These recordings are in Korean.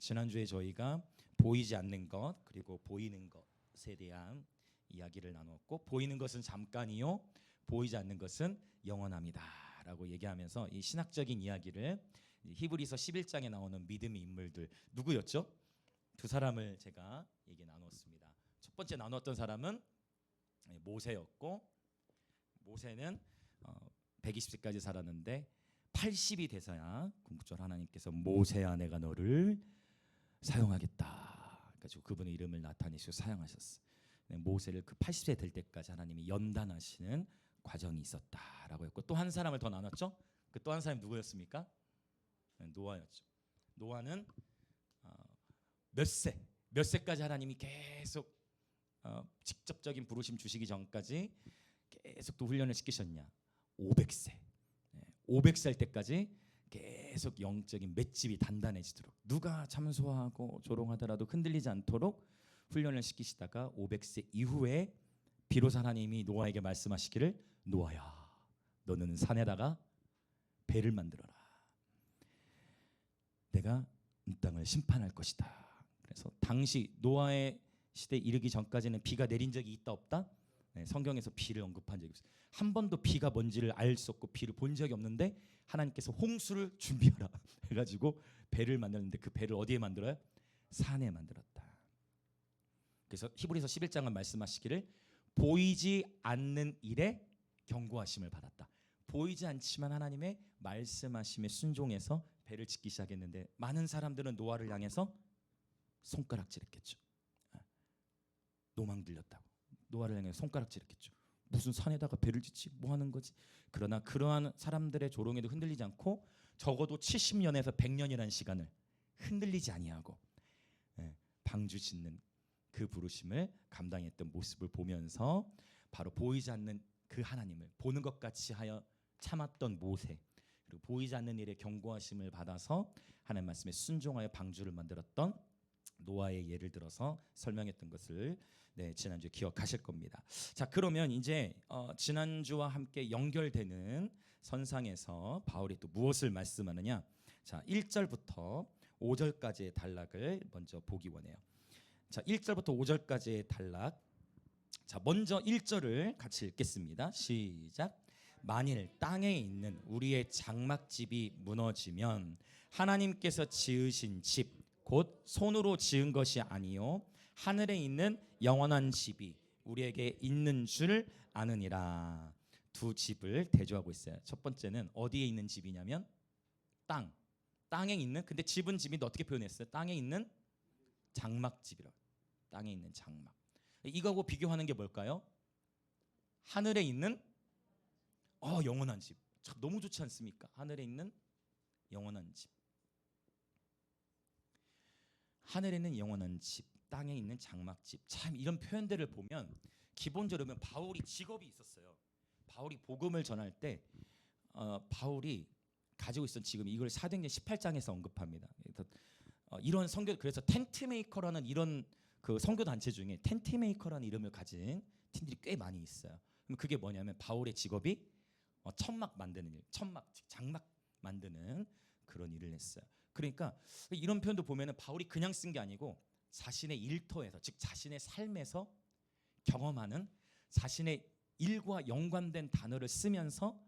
지난주에 저희가 보이지 않는 것 그리고 보이는 것에 대한 이야기를 나눴고, 보이는 것은 잠깐이요 보이지 않는 것은 영원합니다라고 얘기하면서 이 신학적인 이야기를 히브리서 11장에 나오는 믿음의 인물들 누구였죠? 두 사람을 제가 얘기 나눴습니다. 첫 번째 나눴던 사람은 모세였고, 모세는 120세까지 살았는데 80이 돼서야 궁극적으로 하나님께서 모세야 내가 너를 사용하겠다 가지고 그분의 이름을 나타내시고 사용하셨어요. 모세를 그 80세 될 때까지 하나님이 연단하시는 과정이 있었다라고 했고, 또 한 사람을 더 나눴죠. 그 또 한 사람이 누구였습니까? 노아였죠. 노아는 몇 세까지 하나님이 계속 직접적인 부르심 주시기 전까지 계속 또 훈련을 시키셨냐? 500세. 500살 때까지 계속 영적인 맷집이 단단해지도록, 누가 참소하고 조롱하더라도 흔들리지 않도록 훈련을 시키시다가 500세 이후에 비로소 하나님이 노아에게 말씀하시기를, 노아야 너는 산에다가 배를 만들어라. 내가 이 땅을 심판할 것이다. 그래서 당시 노아의 시대에 이르기 전까지는 비가 내린 적이 있다 없다? 성경에서 비를 언급한 적이 없어요. 한 번도 비가 뭔지를 알 수 없고 비를 본 적이 없는데 하나님께서 홍수를 준비하라 해가지고 배를 만들었는데, 그 배를 어디에 만들어요? 산에 만들었다. 그래서 히브리서 11장은 말씀하시기를 보이지 않는 일에 경고하심을 받았다. 보이지 않지만 하나님의 말씀하심에 순종해서 배를 짓기 시작했는데, 많은 사람들은 노아를 향해서 손가락질했겠죠. 노망 들렸다고 노아를 향해 손가락질했겠죠. 무슨 산에다가 배를 짓지? 뭐 하는 거지? 그러나 그러한 사람들의 조롱에도 흔들리지 않고 적어도 70년에서 100년이라는 시간을 흔들리지 아니하고 방주 짓는 그 부르심을 감당했던 모습을 보면서, 바로 보이지 않는 그 하나님을 보는 것 같이 하여 참았던 모세, 그리고 보이지 않는 일에 경고하심을 받아서 하나님 말씀에 순종하여 방주를 만들었던 노아의 예를 들어서 설명했던 것을 지난주에 기억하실 겁니다. 자, 그러면 이제 지난주와 함께 연결되는 선상에서 바울이 또 무엇을 말씀하느냐? 자, 1절부터 5절까지의 단락을 먼저 보기 원해요. 자, 1절부터 5절까지의 단락. 자, 먼저 1절을 같이 읽겠습니다. 시작. 만일 땅에 있는 우리의 장막집이 무너지면 하나님께서 지으신 집 곧 손으로 지은 것이 아니요 하늘에 있는 영원한 집이 우리에게 있는 줄 아느니라. 두 집을 대조하고 있어요. 첫 번째는 어디에 있는 집이냐면 땅에 있는, 근데 집은 집인데 어떻게 표현했어요? 땅에 있는 장막집이라. 땅에 있는 장막. 이거하고 비교하는 게 뭘까요? 하늘에 있는 영원한 집. 참 너무 좋지 않습니까? 하늘에 있는 영원한 집. 하늘에 있는 영원한 집, 땅에 있는 장막집. 참 이런 표현들을 보면 기본적으로 바울이 직업이 있었어요. 바울이 복음을 전할 때 바울이 가지고 있었던 직업이, 이걸 사도행전 18장에서 언급합니다. 이런 선교, 그래서 텐트메이커라는 이런 그 선교 단체 중에 텐트메이커라는 이름을 가진 팀들이 꽤 많이 있어요. 그럼 그게 뭐냐면 바울의 직업이 천막 만드는 일, 장막 만드는 그런 일을 했어요. 그러니까 이런 표현도 보면은 바울이 그냥 쓴 게 아니고 자신의 일터에서, 즉 자신의 삶에서 경험하는 자신의 일과 연관된 단어를 쓰면서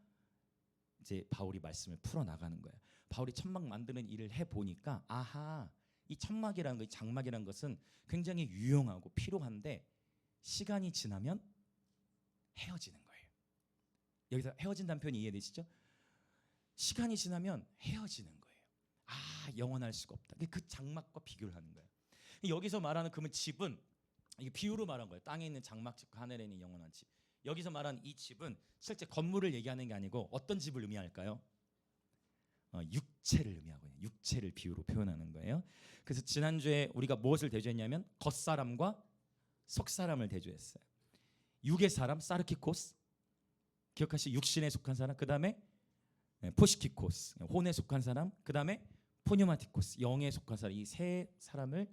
이제 바울이 말씀을 풀어 나가는 거예요. 바울이 천막 만드는 일을 해 보니까 아하, 이 천막이라는 거, 이 장막이라는 것은 굉장히 유용하고 필요한데 시간이 지나면 헤어지는 거예요. 여기서 헤어진다는 표현이 이해되시죠? 시간이 지나면 헤어지는 거예요. 영원할 수가 없다. 그 장막과 비교를 하는 거예요. 여기서 말하는 그러면 집은, 이게 비유로 말한 거예요. 땅에 있는 장막집, 하늘에 있는 영원한 집. 여기서 말하는 이 집은 실제 건물을 얘기하는 게 아니고 어떤 집을 의미할까요? 육체를 의미하고요. 육체를 비유로 표현하는 거예요. 그래서 지난주에 우리가 무엇을 대조했냐면 겉사람과 속사람을 대조했어요. 육의 사람 사르키코스, 기억하시죠? 육신에 속한 사람. 그 다음에 포시키코스, 혼에 속한 사람. 그 다음에 포뉴마티코스, 영에 속한 사람. 이 세 사람을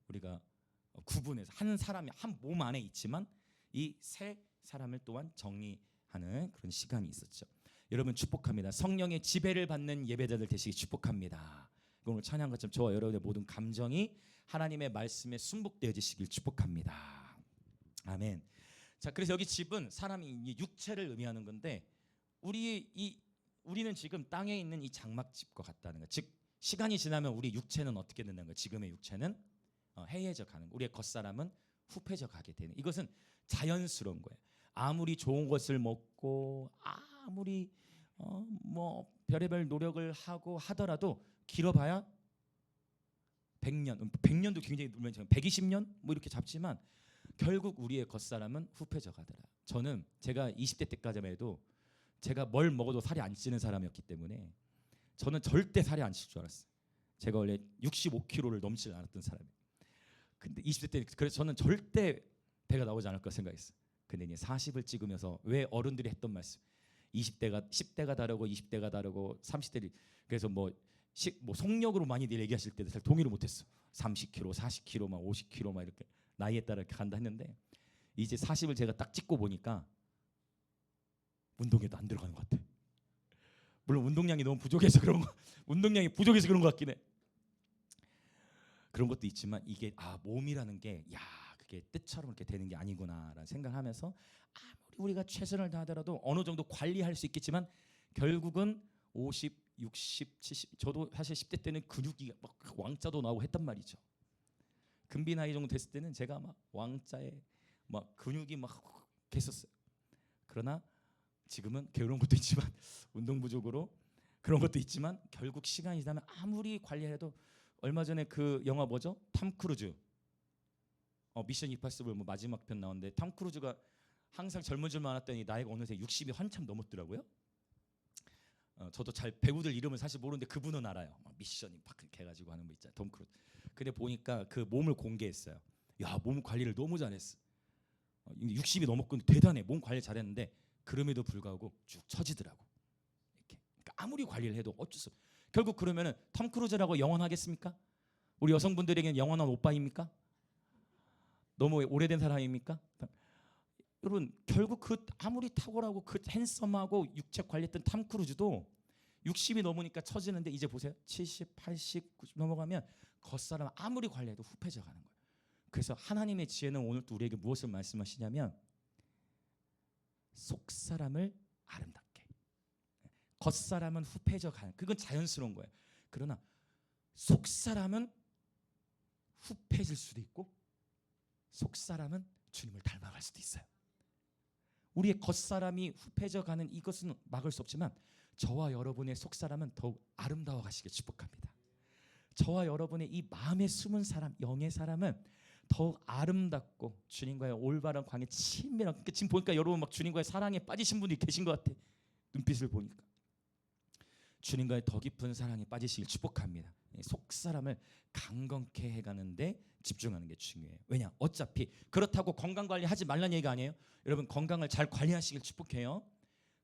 우리가 구분해서 한 사람이 한 몸 안에 있지만 이 세 사람을 또한 정리하는 그런 시간이 있었죠. 여러분 축복합니다. 성령의 지배를 받는 예배자들 되시기 축복합니다. 오늘 찬양 것처럼 저와 여러분의 모든 감정이 하나님의 말씀에 순복되어지시길 축복합니다. 아멘. 자, 그래서 여기 집은 사람이 육체를 의미하는 건데 우리는 지금 땅에 있는 이 장막집과 같다는 거. 즉 시간이 지나면 우리 육체는 어떻게 된다는 거. 지금의 육체는 해해져 가는 거. 우리의 겉사람은 후패져 가게 되는. 이것은 자연스러운 거예요. 아무리 좋은 것을 먹고 아무리 뭐 별의별 노력을 하고 하더라도 길어봐야 100년도 굉장히 놀면 120년 뭐 이렇게 잡지만 결국 우리의 겉사람은 후패져 가더라. 저는 제가 20대 때까지만 해도 제가 뭘 먹어도 살이 안 찌는 사람이었기 때문에 저는 절대 살이 안 찔 줄 알았어요. 제가 원래 65kg를 넘지 않았던 사람이에요. 근데 20대 때 그래서 저는 절대 배가 나오지 않을 거 생각했어요. 근데 이제 40을 찍으면서 왜 어른들이 했던 말씀 20대가 10대가 다르고 20대가 다르고 30대를 그래서 뭐 속력으로 많이들 얘기하실 때도 잘 동의를 못했어. 30kg, 40kg, 막 50kg 막 이렇게 나이에 따라 이렇게 간다 했는데 이제 40을 제가 딱 찍고 보니까 운동에도 안 들어가는 것 같아. 물론 운동량이 너무 부족해서 그런 거, 운동량이 부족해서 그런 것 같긴 해. 그런 것도 있지만 이게 몸이라는 게 그게 뜻처럼 이렇게 되는 게 아니구나라는 생각을 하면서 아무리 우리가 최선을 다하더라도 어느 정도 관리할 수 있겠지만 결국은 50, 60, 70 저도 사실 10대 때는 근육이 막 왕자도 나오고 했단 말이죠. 금비 나이 정도 됐을 때는 제가 막 왕자에 막 근육이 막 했었어요. 그러나 지금은 게으른 것도 있지만 운동 부족으로 그런 것도 있지만 결국 시간이 지나면 아무리 관리해도 얼마 전에 그 영화 뭐죠? 탐 크루즈 미션 임파서블 뭐 마지막 편 나오는데 탐 크루즈가 항상 젊은 줄만 알았더니 나이가 어느새 60이 한참 넘었더라고요. 저도 잘 배우들 이름을 사실 모르는데 그분은 알아요. 미션 임파서블 해가지고 하는 거 있잖아요. 톰 크루즈. 근데 보니까 그 몸을 공개했어요. 야, 몸 관리를 너무 잘했어. 60이 넘었고 대단해. 몸 관리 잘했는데 그럼에도 불구하고 쭉 처지더라고. 이렇게. 그러니까 아무리 관리를 해도 어쩔 수 없어. 결국 그러면은 톰 크루즈라고 영원하겠습니까? 우리 여성분들에게는 영원한 오빠입니까? 너무 오래된 사람입니까? 여러분 결국 그 아무리 탁월하고 그 핸섬하고 육체 관리했던 톰 크루즈도 60이 넘으니까 처지는데 이제 보세요. 70, 80, 90 넘어가면 겉사람 아무리 관리해도 후패져 가는 거예요. 그래서 하나님의 지혜는 오늘 또 우리에게 무엇을 말씀하시냐면 속사람을 아름답게 겉사람은 후패져 가는 그건 자연스러운 거예요. 그러나 속사람은 후패질 수도 있고 속사람은 주님을 닮아갈 수도 있어요. 우리의 겉사람이 후패져 가는 이것은 막을 수 없지만 저와 여러분의 속사람은 더욱 아름다워 가시길 축복합니다. 저와 여러분의 이 마음에 숨은 사람, 영의 사람은 더욱 아름답고 주님과의 올바른 관계 친밀한 그러니까 지금 보니까 여러분 막 주님과의 사랑에 빠지신 분들이 계신 것 같아. 눈빛을 보니까 주님과의 더 깊은 사랑에 빠지시길 축복합니다. 속사람을 강건케 해가는데 집중하는 게 중요해요. 왜냐? 어차피 그렇다고 건강관리 하지 말라는 얘기가 아니에요. 여러분 건강을 잘 관리하시길 축복해요.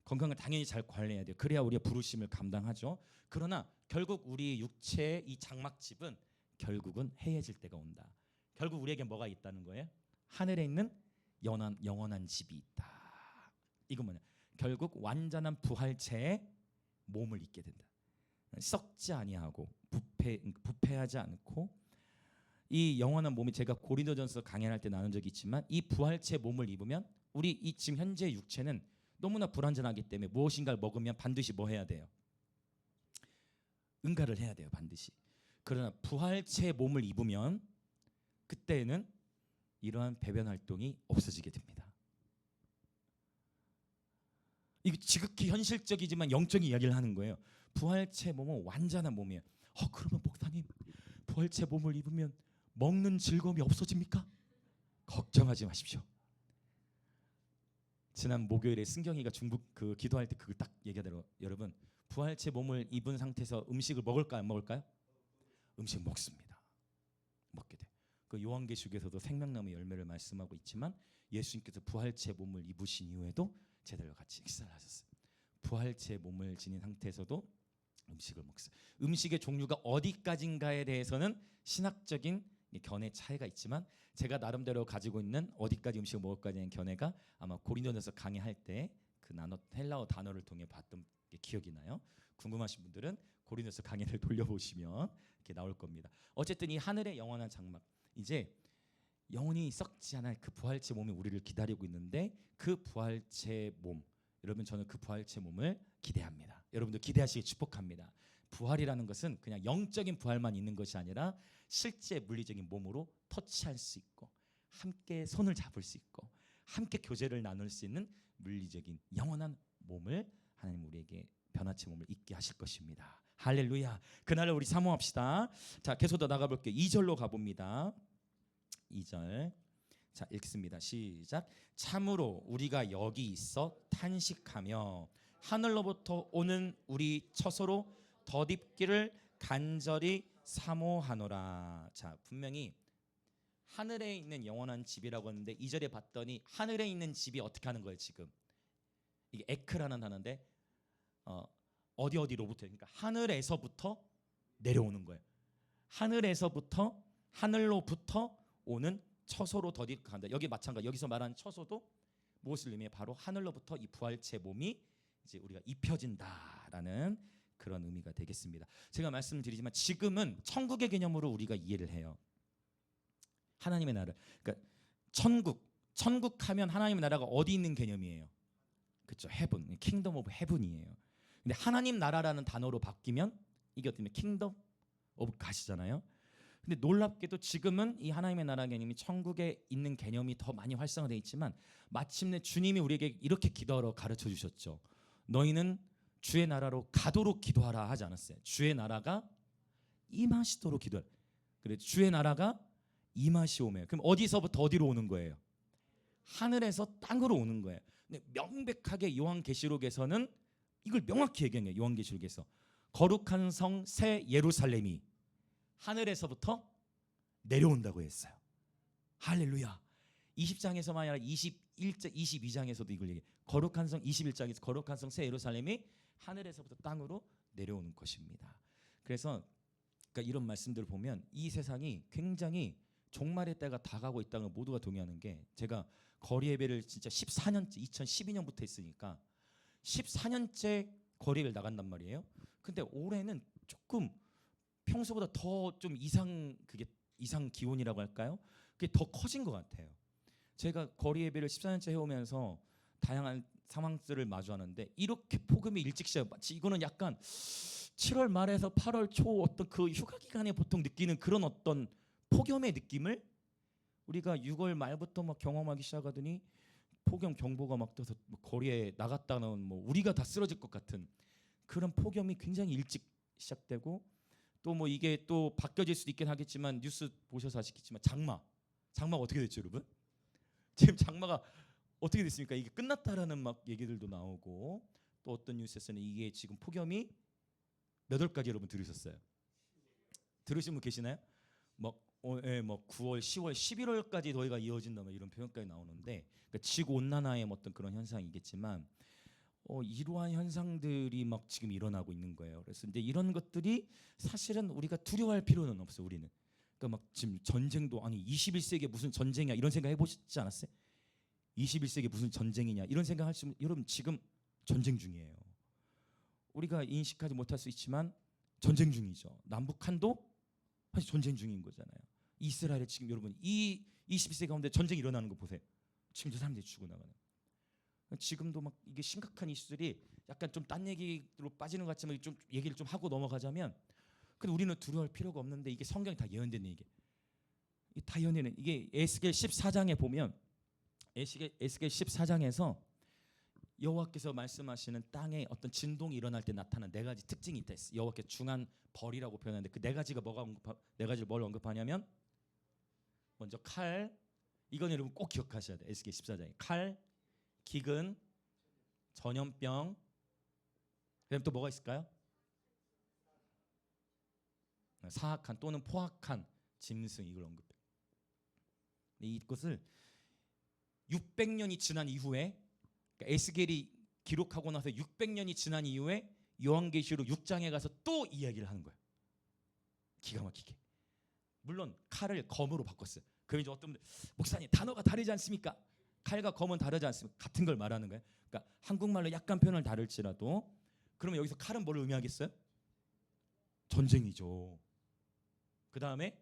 건강을 당연히 잘 관리해야 돼요. 그래야 우리의 부르심을 감당하죠. 그러나 결국 우리 육체의 이 장막집은 결국은 해해질 때가 온다. 결국 우리에게 뭐가 있다는 거예요? 하늘에 있는 영원한 집이 있다. 이건 뭐냐? 결국 완전한 부활체의 몸을 입게 된다. 썩지 아니하고 부패하지 않고 이 영원한 몸이 제가 고린도전서 강연할 때 나눈 적이 있지만 이 부활체 몸을 입으면 우리 이 지금 현재 육체는 너무나 불완전하기 때문에 무엇인가를 먹으면 반드시 뭐 해야 돼요? 응가를 해야 돼요. 반드시. 그러나 부활체 몸을 입으면 그때는 이러한 배변 활동이 없어지게 됩니다. 이거 지극히 현실적이지만 영적인 이야기를 하는 거예요. 부활체 몸은 완전한 몸이에요. 그러면 목사님 부활체 몸을 입으면 먹는 즐거움이 없어집니까? 걱정하지 마십시오. 지난 목요일에 승경이가 중국 그 기도할 때 그걸 딱 얘기하더라고요. 여러분 부활체 몸을 입은 상태에서 음식을 먹을까요? 안 먹을까요? 음식 먹습니다. 먹게 돼. 그 요한계시록에서도 생명나무 열매를 말씀하고 있지만 예수님께서 부활체 몸을 입으신 이후에도 제자들과 같이 식사를 하셨어요. 부활체 몸을 지닌 상태에서도 음식을 먹었어요. 음식의 종류가 어디까지인가에 대해서는 신학적인 견해 차이가 있지만 제가 나름대로 가지고 있는 어디까지 음식을 먹을 거냐는 견해가 아마 고린도전서 강의할 때 그 헬라어 단어를 통해 봤던 게 기억이 나요. 궁금하신 분들은 고린도서 강의를 돌려보시면 이렇게 나올 겁니다. 어쨌든 이 하늘의 영원한 장막, 이제 영원히 썩지 않을 그 부활체 몸이 우리를 기다리고 있는데, 그 부활체 몸, 여러분 저는 그 부활체 몸을 기대합니다. 여러분도 기대하시기 축복합니다. 부활이라는 것은 그냥 영적인 부활만 있는 것이 아니라 실제 물리적인 몸으로 터치할 수 있고 함께 손을 잡을 수 있고 함께 교제를 나눌 수 있는 물리적인 영원한 몸을 하나님 우리에게 변화체 몸을 있게 하실 것입니다. 할렐루야. 그날을 우리 사모합시다. 자, 계속 더 나가볼게요. 2절로 가봅니다. 2절. 자, 읽습니다. 시작. 참으로 우리가 여기 있어 탄식하며 하늘로부터 오는 우리 처소로 덧입기를 간절히 사모하노라. 자, 분명히 하늘에 있는 영원한 집이라고 하는데 2절에 봤더니 하늘에 있는 집이 어떻게 하는 거예요? 지금 이게 에크라는 단어인데 어디로부터, 그러니까 하늘에서부터 내려오는 거예요. 하늘에서부터, 하늘로부터 오는 처소로 덧입고 간다. 여기 마찬가지. 여기서 말하는 처소도 무엇을 의미해? 바로 하늘로부터 이 부활체 몸이 이제 우리가 입혀진다라는 그런 의미가 되겠습니다. 제가 말씀드리지만 지금은 천국의 개념으로 우리가 이해를 해요. 하나님의 나라. 그러니까 천국 하면 하나님의 나라가 어디 있는 개념이에요? 그렇죠. 헤븐, 킹덤 오브 헤븐이에요. 근데 하나님 나라라는 단어로 바뀌면 이게 어떻게 보면 킹덤 오브 갓이잖아요. 근데 놀랍게도 지금은 이 하나님의 나라 개념이 천국에 있는 개념이 더 많이 활성화되어 있지만 마침내 주님이 우리에게 이렇게 기도하러 가르쳐 주셨죠. 너희는 주의 나라로 가도록 기도하라 하지 않았어요. 주의 나라가 임하시도록 기도하라. 그래, 주의 나라가 임하시오며. 그럼 어디서부터 어디로 오는 거예요? 하늘에서 땅으로 오는 거예요. 근데 명백하게 요한계시록에서는 이걸 명확히 얘기해요. 요한계시록에서 거룩한 성 새 예루살렘이 하늘에서부터 내려온다고 했어요. 할렐루야. 20장에서만 아니라 21장, 22장에서도 이걸 얘기해요. 거룩한 성 21장에서 거룩한 성 새 예루살렘이 하늘에서부터 땅으로 내려오는 것입니다. 그래서 그러니까 이런 말씀들을 보면 이 세상이 굉장히 종말의 때가 다가오고 있다는 걸 모두가 동의하는 게, 제가 거리 예배를 진짜 14년째 2012년부터 했으니까 14년째 거리 예배를 나간단 말이에요. 근데 올해는 조금 평소보다 더 좀 이상 기온이라고 할까요? 그게 더 커진 것 같아요. 제가 거리 예배를 14년째 해오면서 다양한 상황들을 마주하는데 이렇게 폭염이 일찍 시작, 마치 이거는 약간 7월 말에서 8월 초 어떤 그 휴가 기간에 보통 느끼는 그런 어떤 폭염의 느낌을 우리가 6월 말부터 막 경험하기 시작하더니 폭염 경보가 막 떠서 거리에 나갔다는 우리가 다 쓰러질 것 같은 그런 폭염이 굉장히 일찍 시작되고, 또 이게 또 바뀌어질 수도 있긴 하겠지만 뉴스 보셔서 아시겠지만 장마가 어떻게 됐죠, 여러분? 지금 장마가 어떻게 됐습니까? 이게 끝났다라는 막 얘기들도 나오고, 또 어떤 뉴스에서는 이게 지금 폭염이 몇 월까지 여러분 들으셨어요? 들으신 분 계시나요? 9월, 10월, 11월까지 더위가 이어진다 이런 표현까지 나오는데, 그러니까 지구 온난화의 어떤 그런 현상이겠지만 이러한 현상들이 막 지금 일어나고 있는 거예요. 그래서 이제 이런 것들이 사실은 우리가 두려워할 필요는 없어요. 우리는 그러니까 막 지금 전쟁도, 아니 21세기에 무슨 전쟁이야 이런 생각 해보시지 않았어요? 21세기에 무슨 전쟁이냐 이런 생각 하시면, 여러분 지금 전쟁 중이에요. 우리가 인식하지 못할 수 있지만 전쟁 중이죠. 남북한도 사실 전쟁 중인 거잖아요. 이스라엘에 지금 여러분 이 21세기 가운데 전쟁이 일어나는 거 보세요. 지금도 사람들이 죽어나가는. 지금도 막 이게 심각한 이슈들이 약간 좀 딴 얘기로 빠지는 것 같지만 좀 얘기를 좀 하고 넘어가자면, 근데 우리는 두려워할 필요가 없는데 이게 성경이 다 예언된 얘기. 다 예언되는 이게 에스겔 14장에 보면 에스겔 14장에서 여호와께서 말씀하시는 땅에 어떤 진동이 일어날 때 나타난 네 가지 특징이 있다. 여호와께서 중한 벌이라고 표현하는데 그 네 가지가 네 가지를 뭘 언급하냐면, 먼저 칼, 이건 여러분 꼭 기억하셔야 돼요. 에스겔 14장에 칼, 기근, 전염병, 그다음 또 뭐가 있을까요? 사악한 또는 포악한 짐승, 이걸 언급해요. 이것을 600년이 지난 이후에, 그러니까 에스겔이 기록하고 나서 600년이 지난 이후에 요한계시록 6장에 가서 또 이야기를 하는 거예요. 기가 막히게. 물론 칼을 검으로 바꿨어요. 그럼 이제 어떤 분들, 목사님 단어가 다르지 않습니까? 칼과 검은 다르지 않습니까? 같은 걸 말하는 거예요. 그러니까 한국말로 약간 표현을 다를지라도, 그러면 여기서 칼은 뭘 의미하겠어요? 전쟁이죠. 그 다음에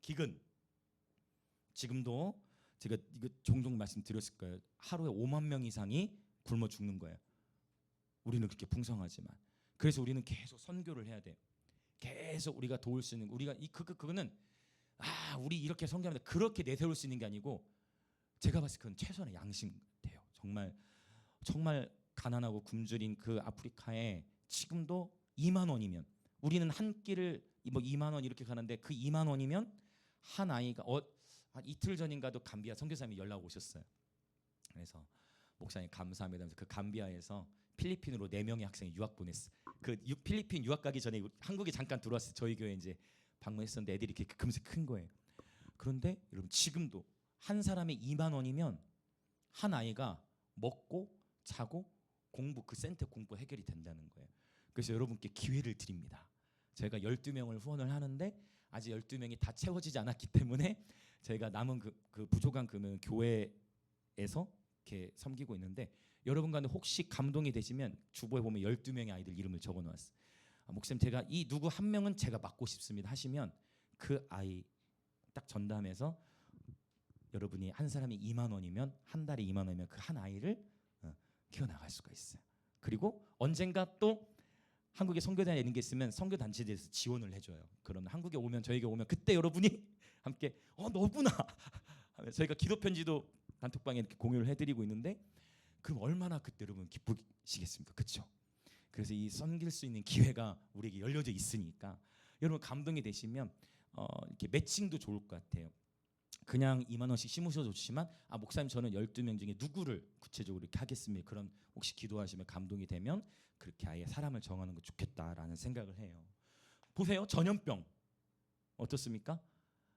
기근. 지금도 제가 이거 종종 말씀드렸을 거예요. 하루에 5만 명 이상이 굶어 죽는 거예요. 우리는 그렇게 풍성하지만. 그래서 우리는 계속 선교를 해야 돼요. 계속 우리가 도울 수 있는, 우리가 그거는 우리 이렇게 선교하는데 그렇게 내세울 수 있는 게 아니고, 제가 봤을 때 그건 최소한의 양심 같아요. 정말 가난하고 굶주린 그 아프리카에 지금도 2만 원이면, 우리는 한 끼를 뭐 2만 원 이렇게 가는데, 그 2만 원이면 한 아이가 한 이틀 전인가도 감비아 선교사님이 연락 오셨어요. 그래서 목사님 감사합니다 하면서 그 감비아에서 필리핀으로 4명의 학생이 유학 보냈어. 그 필리핀 유학 가기 전에 한국에 잠깐 들어왔어요. 저희 교회 이제 방문했었는데 애들이 이렇게 금세 큰 거예요. 그런데 여러분 지금도 한 사람이 2만 원이면 한 아이가 먹고 자고 공부, 그 센터 공부 해결이 된다는 거예요. 그래서 여러분께 기회를 드립니다. 저희가 12명을 후원을 하는데 아직 12명이 다 채워지지 않았기 때문에 저희가 남은 그 부족한 금은 교회에서 이렇게 섬기고 있는데, 여러분과는 혹시 감동이 되시면 주보에 보면 12명의 아이들 이름을 적어 놓았어요. 목사님 제가 이 누구 한 명은 제가 맡고 싶습니다 하시면 그 아이 딱 전담해서, 여러분이 한 사람이 2만 원이면 한 달에 2만 원이면 그 한 아이를 키워나갈 수가 있어요. 그리고 언젠가 또 한국에 선교단에 있는 게 있으면 선교단체에서 지원을 해줘요. 그러면 한국에 오면, 저에게 오면 그때 여러분이 함께 너구나 하면 저희가 기도 편지도 단톡방에 이렇게 공유를 해드리고 있는데, 그럼 얼마나 그때 여러분 기쁘시겠습니까? 그렇죠? 그래서 이 섬길 수 있는 기회가 우리에게 열려져 있으니까 여러분 감동이 되시면 이렇게 매칭도 좋을 것 같아요. 그냥 2만 원씩 심으셔도 좋지만, 목사님 저는 12명 중에 누구를 구체적으로 이렇게 하겠습니다. 그럼 혹시 기도하시면 감동이 되면 그렇게 아예 사람을 정하는 거 좋겠다라는 생각을 해요. 보세요. 전염병 어떻습니까?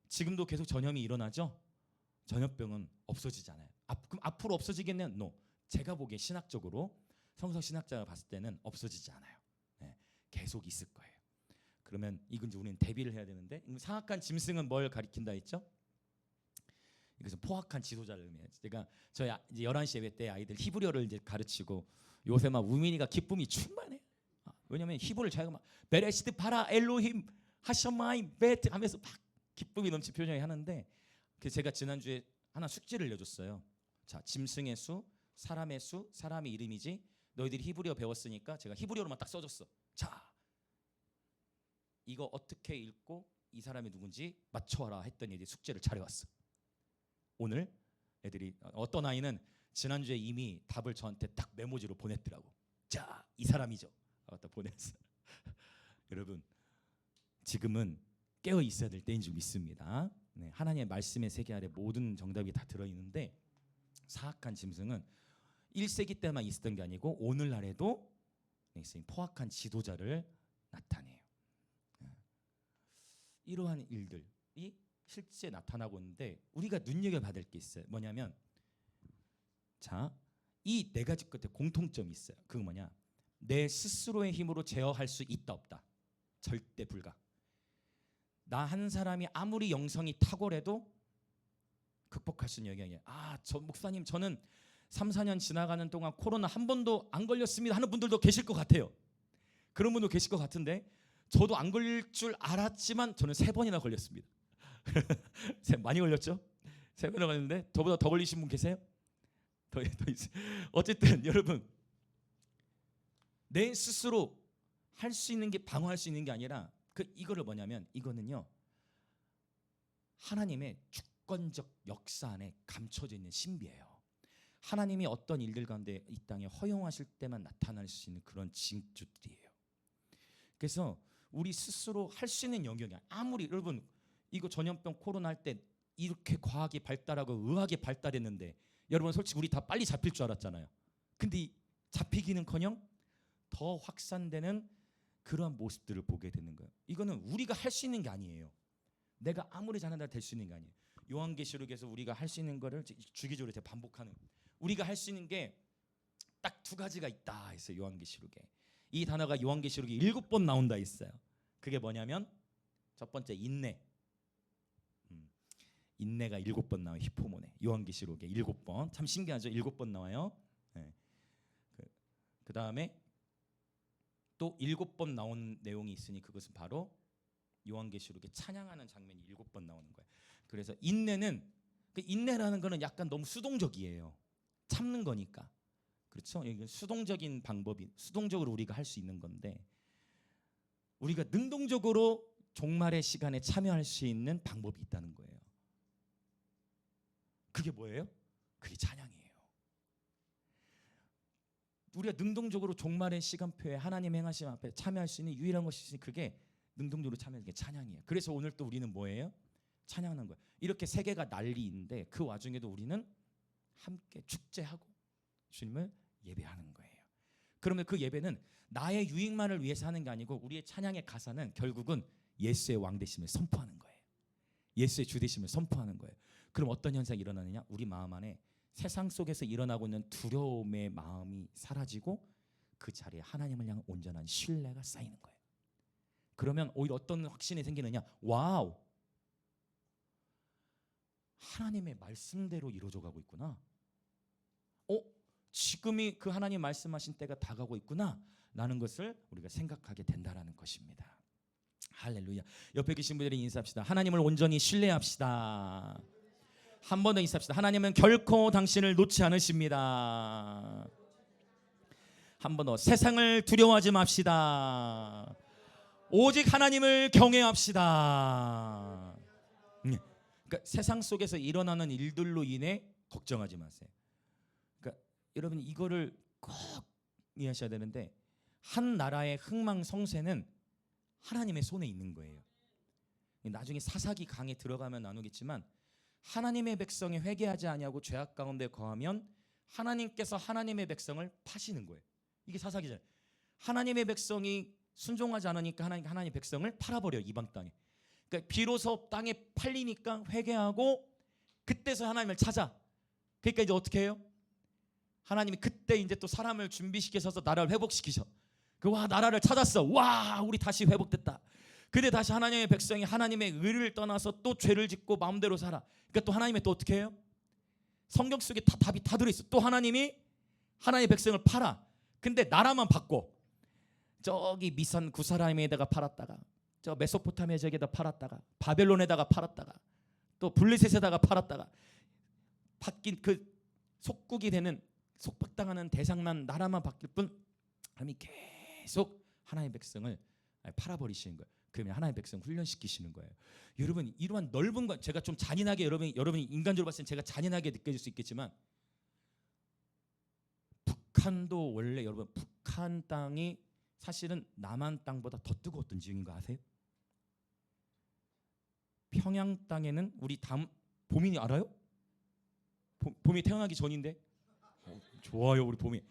지금도 계속 전염이 일어나죠? 전염병은 없어지지 않아요. 그럼 앞으로 없어지겠네요? No. 제가 보기에 신학적으로, 성서 신학자가 봤을 때는 없어지지 않아요. 네, 계속 있을 거예요. 그러면 이건 이제 우리는 대비를 해야 되는데, 사악한 짐승은 뭘 가리킨다 했죠? 이것은 포악한 지도자를 의미해요. 제가 저희 이제 11시 예배 때 아이들 히브리어를 이제 가르치고, 요새 막 우민이가 기쁨이 충만해. 왜냐면 히브리를 자기가 막 베레시트 파라 엘로힘 하셔마임 베트 하면서 막 기쁨이 넘치 표현을 하는데, 그래서 제가 지난주에 하나 숙제를 내줬어요. 자, 짐승의 수, 사람의 수, 사람의 이름이지. 너희들이 히브리어 배웠으니까 제가 히브리어로만 딱 써줬어. 자, 이거 어떻게 읽고 이 사람이 누군지 맞춰라 했더니 이제 숙제를 잘해왔어. 오늘 애들이, 어떤 아이는 지난주에 이미 답을 저한테 딱 메모지로 보냈더라고. 자, 이 사람이죠. 갖다 보냈어. 여러분 지금은 깨어 있어야 될 때인 줄 믿습니다. 네, 하나님의 말씀의 세계 아래 모든 정답이 다 들어있는데, 사악한 짐승은 1세기 때만 있었던 게 아니고 오늘날에도 포악한 지도자를 나타내요. 이러한 일들이 실제 나타나고 있는데, 우리가 눈여겨봐야 될 게 있어요. 뭐냐면, 자, 이 4가지 끝에 공통점이 있어요. 그거 뭐냐? 내 스스로의 힘으로 제어할 수 있다 없다? 절대 불가. 나 한 사람이 아무리 영성이 탁월해도 극복할 수 있는 영역이에요. 저 목사님 저는 3, 4년 지나가는 동안 코로나 한 번도 안 걸렸습니다 하는 분들도 계실 것 같아요. 그런 분도 계실 것 같은데, 저도 안 걸릴 줄 알았지만 저는 3번이나 걸렸습니다. 많이 걸렸죠? 3번이나 걸렸는데 저보다 더 걸리신 분 계세요? 더 있어요. 어쨌든 여러분, 내 스스로 할 수 있는 게, 방어할 수 있는 게 아니라 이거를 뭐냐면, 이거는요 하나님의 주권적 역사 안에 감춰져 있는 신비예요. 하나님이 어떤 일들 가운데 이 땅에 허용하실 때만 나타날 수 있는 그런 징조들이에요. 그래서 우리 스스로 할 수 있는 영역이, 아무리 여러분 이거 전염병 코로나 할 때 이렇게 과학이 발달하고 의학이 발달했는데, 여러분 솔직히 우리 다 빨리 잡힐 줄 알았잖아요. 근데 잡히기는커녕 더 확산되는 그러한 모습들을 보게 되는 거예요. 이거는 우리가 할 수 있는 게 아니에요. 내가 아무리 잘한다 될 수 있는 게 아니에요. 요한계시록에서 우리가 할 수 있는 거를 주기적으로 제가 반복하는, 우리가 할 수 있는 게 딱 2가지가 있다 했어요. 요한계시록에 이 단어가 요한계시록에 7번 나온다 했어요. 그게 뭐냐면, 첫 번째 인내. 인내가 7번 나와요. 히포모네. 요한계시록에 7번. 참 신기하죠? 7번 나와요. 네. 그 다음에 또 7번 나온 내용이 있으니 그것은 바로 요한계시록에 찬양하는 장면이 7번 나오는 거예요. 그래서 인내는, 그 인내라는 거는 약간 너무 수동적이에요. 참는 거니까. 그렇죠? 이건 수동적인 방법이, 수동적으로 우리가 할 수 있는 건데, 우리가 능동적으로 종말의 시간에 참여할 수 있는 방법이 있다는 거예요. 그게 뭐예요? 그게 찬양이에요. 우리가 능동적으로 종말의 시간표에 하나님 행하심 앞에 참여할 수 있는 유일한 것이 있으니 그게 능동적으로 참여하는 게 찬양이에요. 그래서 오늘 또 우리는 뭐예요? 찬양하는 거예요. 이렇게 세계가 난리인데 그 와중에도 우리는 함께 축제하고 주님을 예배하는 거예요. 그러면 그 예배는 나의 유익만을 위해서 하는 게 아니고 우리의 찬양의 가사는 결국은 예수의 왕되심을 선포하는 거예요. 예수의 주되심을 선포하는 거예요. 그럼 어떤 현상이 일어나느냐? 우리 마음 안에 세상 속에서 일어나고 있는 두려움의 마음이 사라지고 그 자리에 하나님을 향한 온전한 신뢰가 쌓이는 거예요. 그러면 오히려 어떤 확신이 생기느냐? 와우, 하나님의 말씀대로 이루어져 가고 있구나. 지금이 그 하나님 말씀하신 때가 다가오고 있구나 라는 것을 우리가 생각하게 된다라는 것입니다. 할렐루야. 옆에 계신 분들이 인사합시다. 하나님을 온전히 신뢰합시다. 한 번 더 인사합시다. 하나님은 결코 당신을 놓지 않으십니다. 한 번 더. 세상을 두려워하지 맙시다. 오직 하나님을 경외합시다. 그러니까 세상 속에서 일어나는 일들로 인해 걱정하지 마세요. 그러니까 여러분 이거를 꼭 이해하셔야 되는데, 한 나라의 흥망성쇠는 하나님의 손에 있는 거예요. 나중에 사사기 강에 들어가면 나누겠지만, 하나님의 백성이 회개하지 아니하고 죄악 가운데 거하면 하나님께서 하나님의 백성을 파시는 거예요. 이게 사사기잖아요. 하나님의 백성이 순종하지 않으니까 하나님의 백성을 팔아버려요, 이방 땅에. 그러니까 비로소 땅에 팔리니까 회개하고 그때서 하나님을 찾아. 그러니까 이제 어떻게 해요? 하나님이 그때 이제 또 사람을 준비시켜서 나라를 회복시키셔. 와, 나라를 찾았어. 와, 우리 다시 회복됐다. 근데 다시 하나님의 백성이 하나님의 의를 떠나서 또 죄를 짓고 마음대로 살아. 그러니까 또 하나님이 또 어떻게 해요? 성경 속에 답이 다 들어있어. 또 하나님이 하나님의 백성을 팔아. 근데 나라만 바꿔. 저기 미산 구사라임에다가 팔았다가, 저 메소포타미아 지역에다 팔았다가, 바벨론에다가 팔았다가, 또 블레셋에다가 팔았다가, 바뀐 그 속국이 되는, 속박당하는 대상만 나라만 바뀔 뿐 하나님이 계속 하나님의 백성을 팔아버리시는 거예요. 그러면 하나님의 백성 훈련시키시는 거예요. 여러분 이러한 넓은 것, 제가 좀 잔인하게 여러분이 인간적으로 봤을 때 제가 잔인하게 느껴질 수 있겠지만, 북한도 원래 여러분 북한 땅이 사실은 남한 땅보다 더 뜨거웠던 지역인 거 아세요? 평양 땅에는 우리 봄이 알아요? 봄이 태어나기 전인데? 좋아요, 우리 봄이.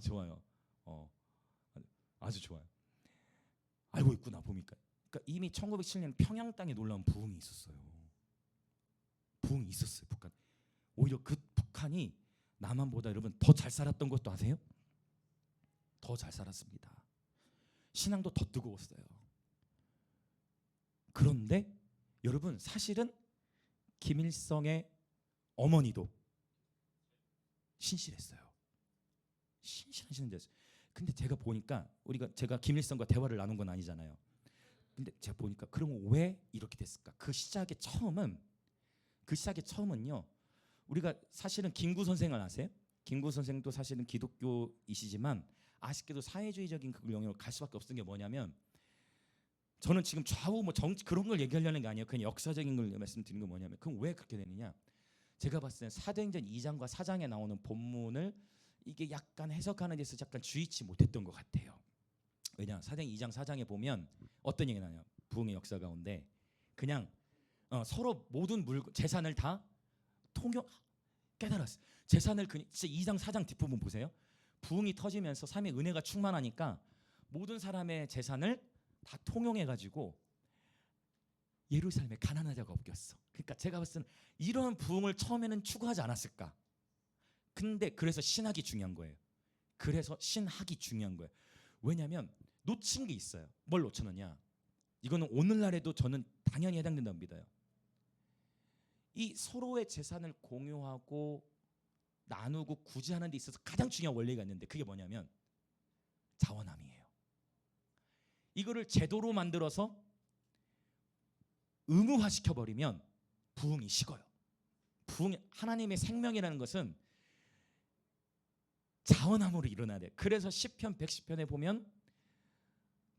좋아요. 아주 좋아요. 알고 있구나, 봄이니까. 그러니까 이미 1907년 평양 땅에 놀라운 부흥이 있었어요. 부흥이 있었어요, 북한. 오히려 그 북한이 남한보다 여러분 더 잘 살았던 것도 아세요? 더 잘 살았습니다. 신앙도 더 뜨거웠어요. 그런데 여러분 사실은 김일성의 어머니도 신실했어요. 신실한 신자였어요. 근데 제가 보니까 제가 김일성과 대화를 나눈 건 아니잖아요. 근데 제가 보니까 그럼 왜 이렇게 됐을까? 그 시작의 처음은요. 우리가 사실은 김구 선생을 아세요? 김구 선생도 사실은 기독교이시지만 아쉽게도 사회주의적인 그 영역으로 갈 수밖에 없었던 게 뭐냐면, 저는 지금 좌우 정치 그런 걸 얘기하려는 게 아니에요. 그냥 역사적인 걸 말씀드리는 건 뭐냐면, 그럼 왜 그렇게 되느냐? 제가 봤을 때는 사도행전 2장과 4장에 나오는 본문을 이게 약간 해석하는 데 있어서 약간 주의치 못했던 것 같아요. 왜냐? 사도행전 2장 4장에 보면 어떤 얘기가 나냐? 부흥의 역사 가운데 그냥 서로 모든 재산을 다 깨달았어. 재산을 진짜 2장 4장 뒷부분 보세요. 부흥이 터지면서 삶의 은혜가 충만하니까 모든 사람의 재산을 다 통용해가지고 예루살렘에 가난한 자가 없겠어. 그러니까 제가 봤을 때는 이런 부흥을 처음에는 추구하지 않았을까. 근데 그래서 신학이 중요한 거예요. 왜냐하면 놓친 게 있어요. 뭘 놓쳤느냐? 이거는 오늘날에도 저는 당연히 해당된다고 믿어요. 이 서로의 재산을 공유하고 나누고 구제하는 데 있어서 가장 중요한 원리가 있는데, 그게 뭐냐면 자원함이에요. 이거를 제도로 만들어서 의무화시켜 버리면 부흥이 식어요. 하나님의 생명이라는 것은 자원함으로 일어나야 돼. 그래서 시편 110편에 보면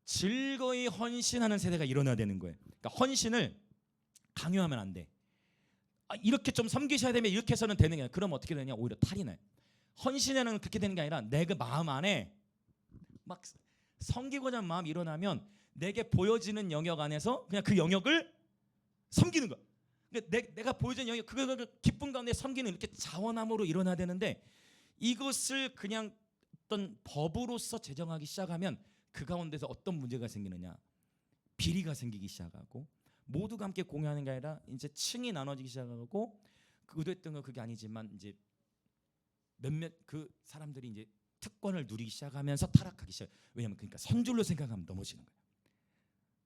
즐거이 헌신하는 세대가 일어나야 되는 거예요. 그러니까 헌신을 강요하면 안 돼. 이렇게 좀 섬기셔야 되면 이렇게 해서는 되는 게 아니라, 그럼 어떻게 되냐? 오히려 탈이 나요. 헌신에는 그렇게 되는 게 아니라 내 그 마음 안에 막 섬기고자 하는 마음이 일어나면 내게 보여지는 영역 안에서 그냥 그 영역을 섬기는 거야. 그러니까 내가 보여지는 영역, 그걸 기쁨 가운데 섬기는, 이렇게 자원함으로 일어나야 되는데, 이것을 그냥 어떤 법으로서 제정하기 시작하면 그 가운데서 어떤 문제가 생기느냐? 비리가 생기기 시작하고, 모두가 함께 공유하는 게 아니라 이제 층이 나눠지기 시작하고, 의도했던 건 그게 아니지만 이제 몇몇 그 사람들이 이제 특권을 누리기 시작하면서 타락하기 시작. 왜냐하면 그러니까 선줄로 생각하면 넘어지는 거예요.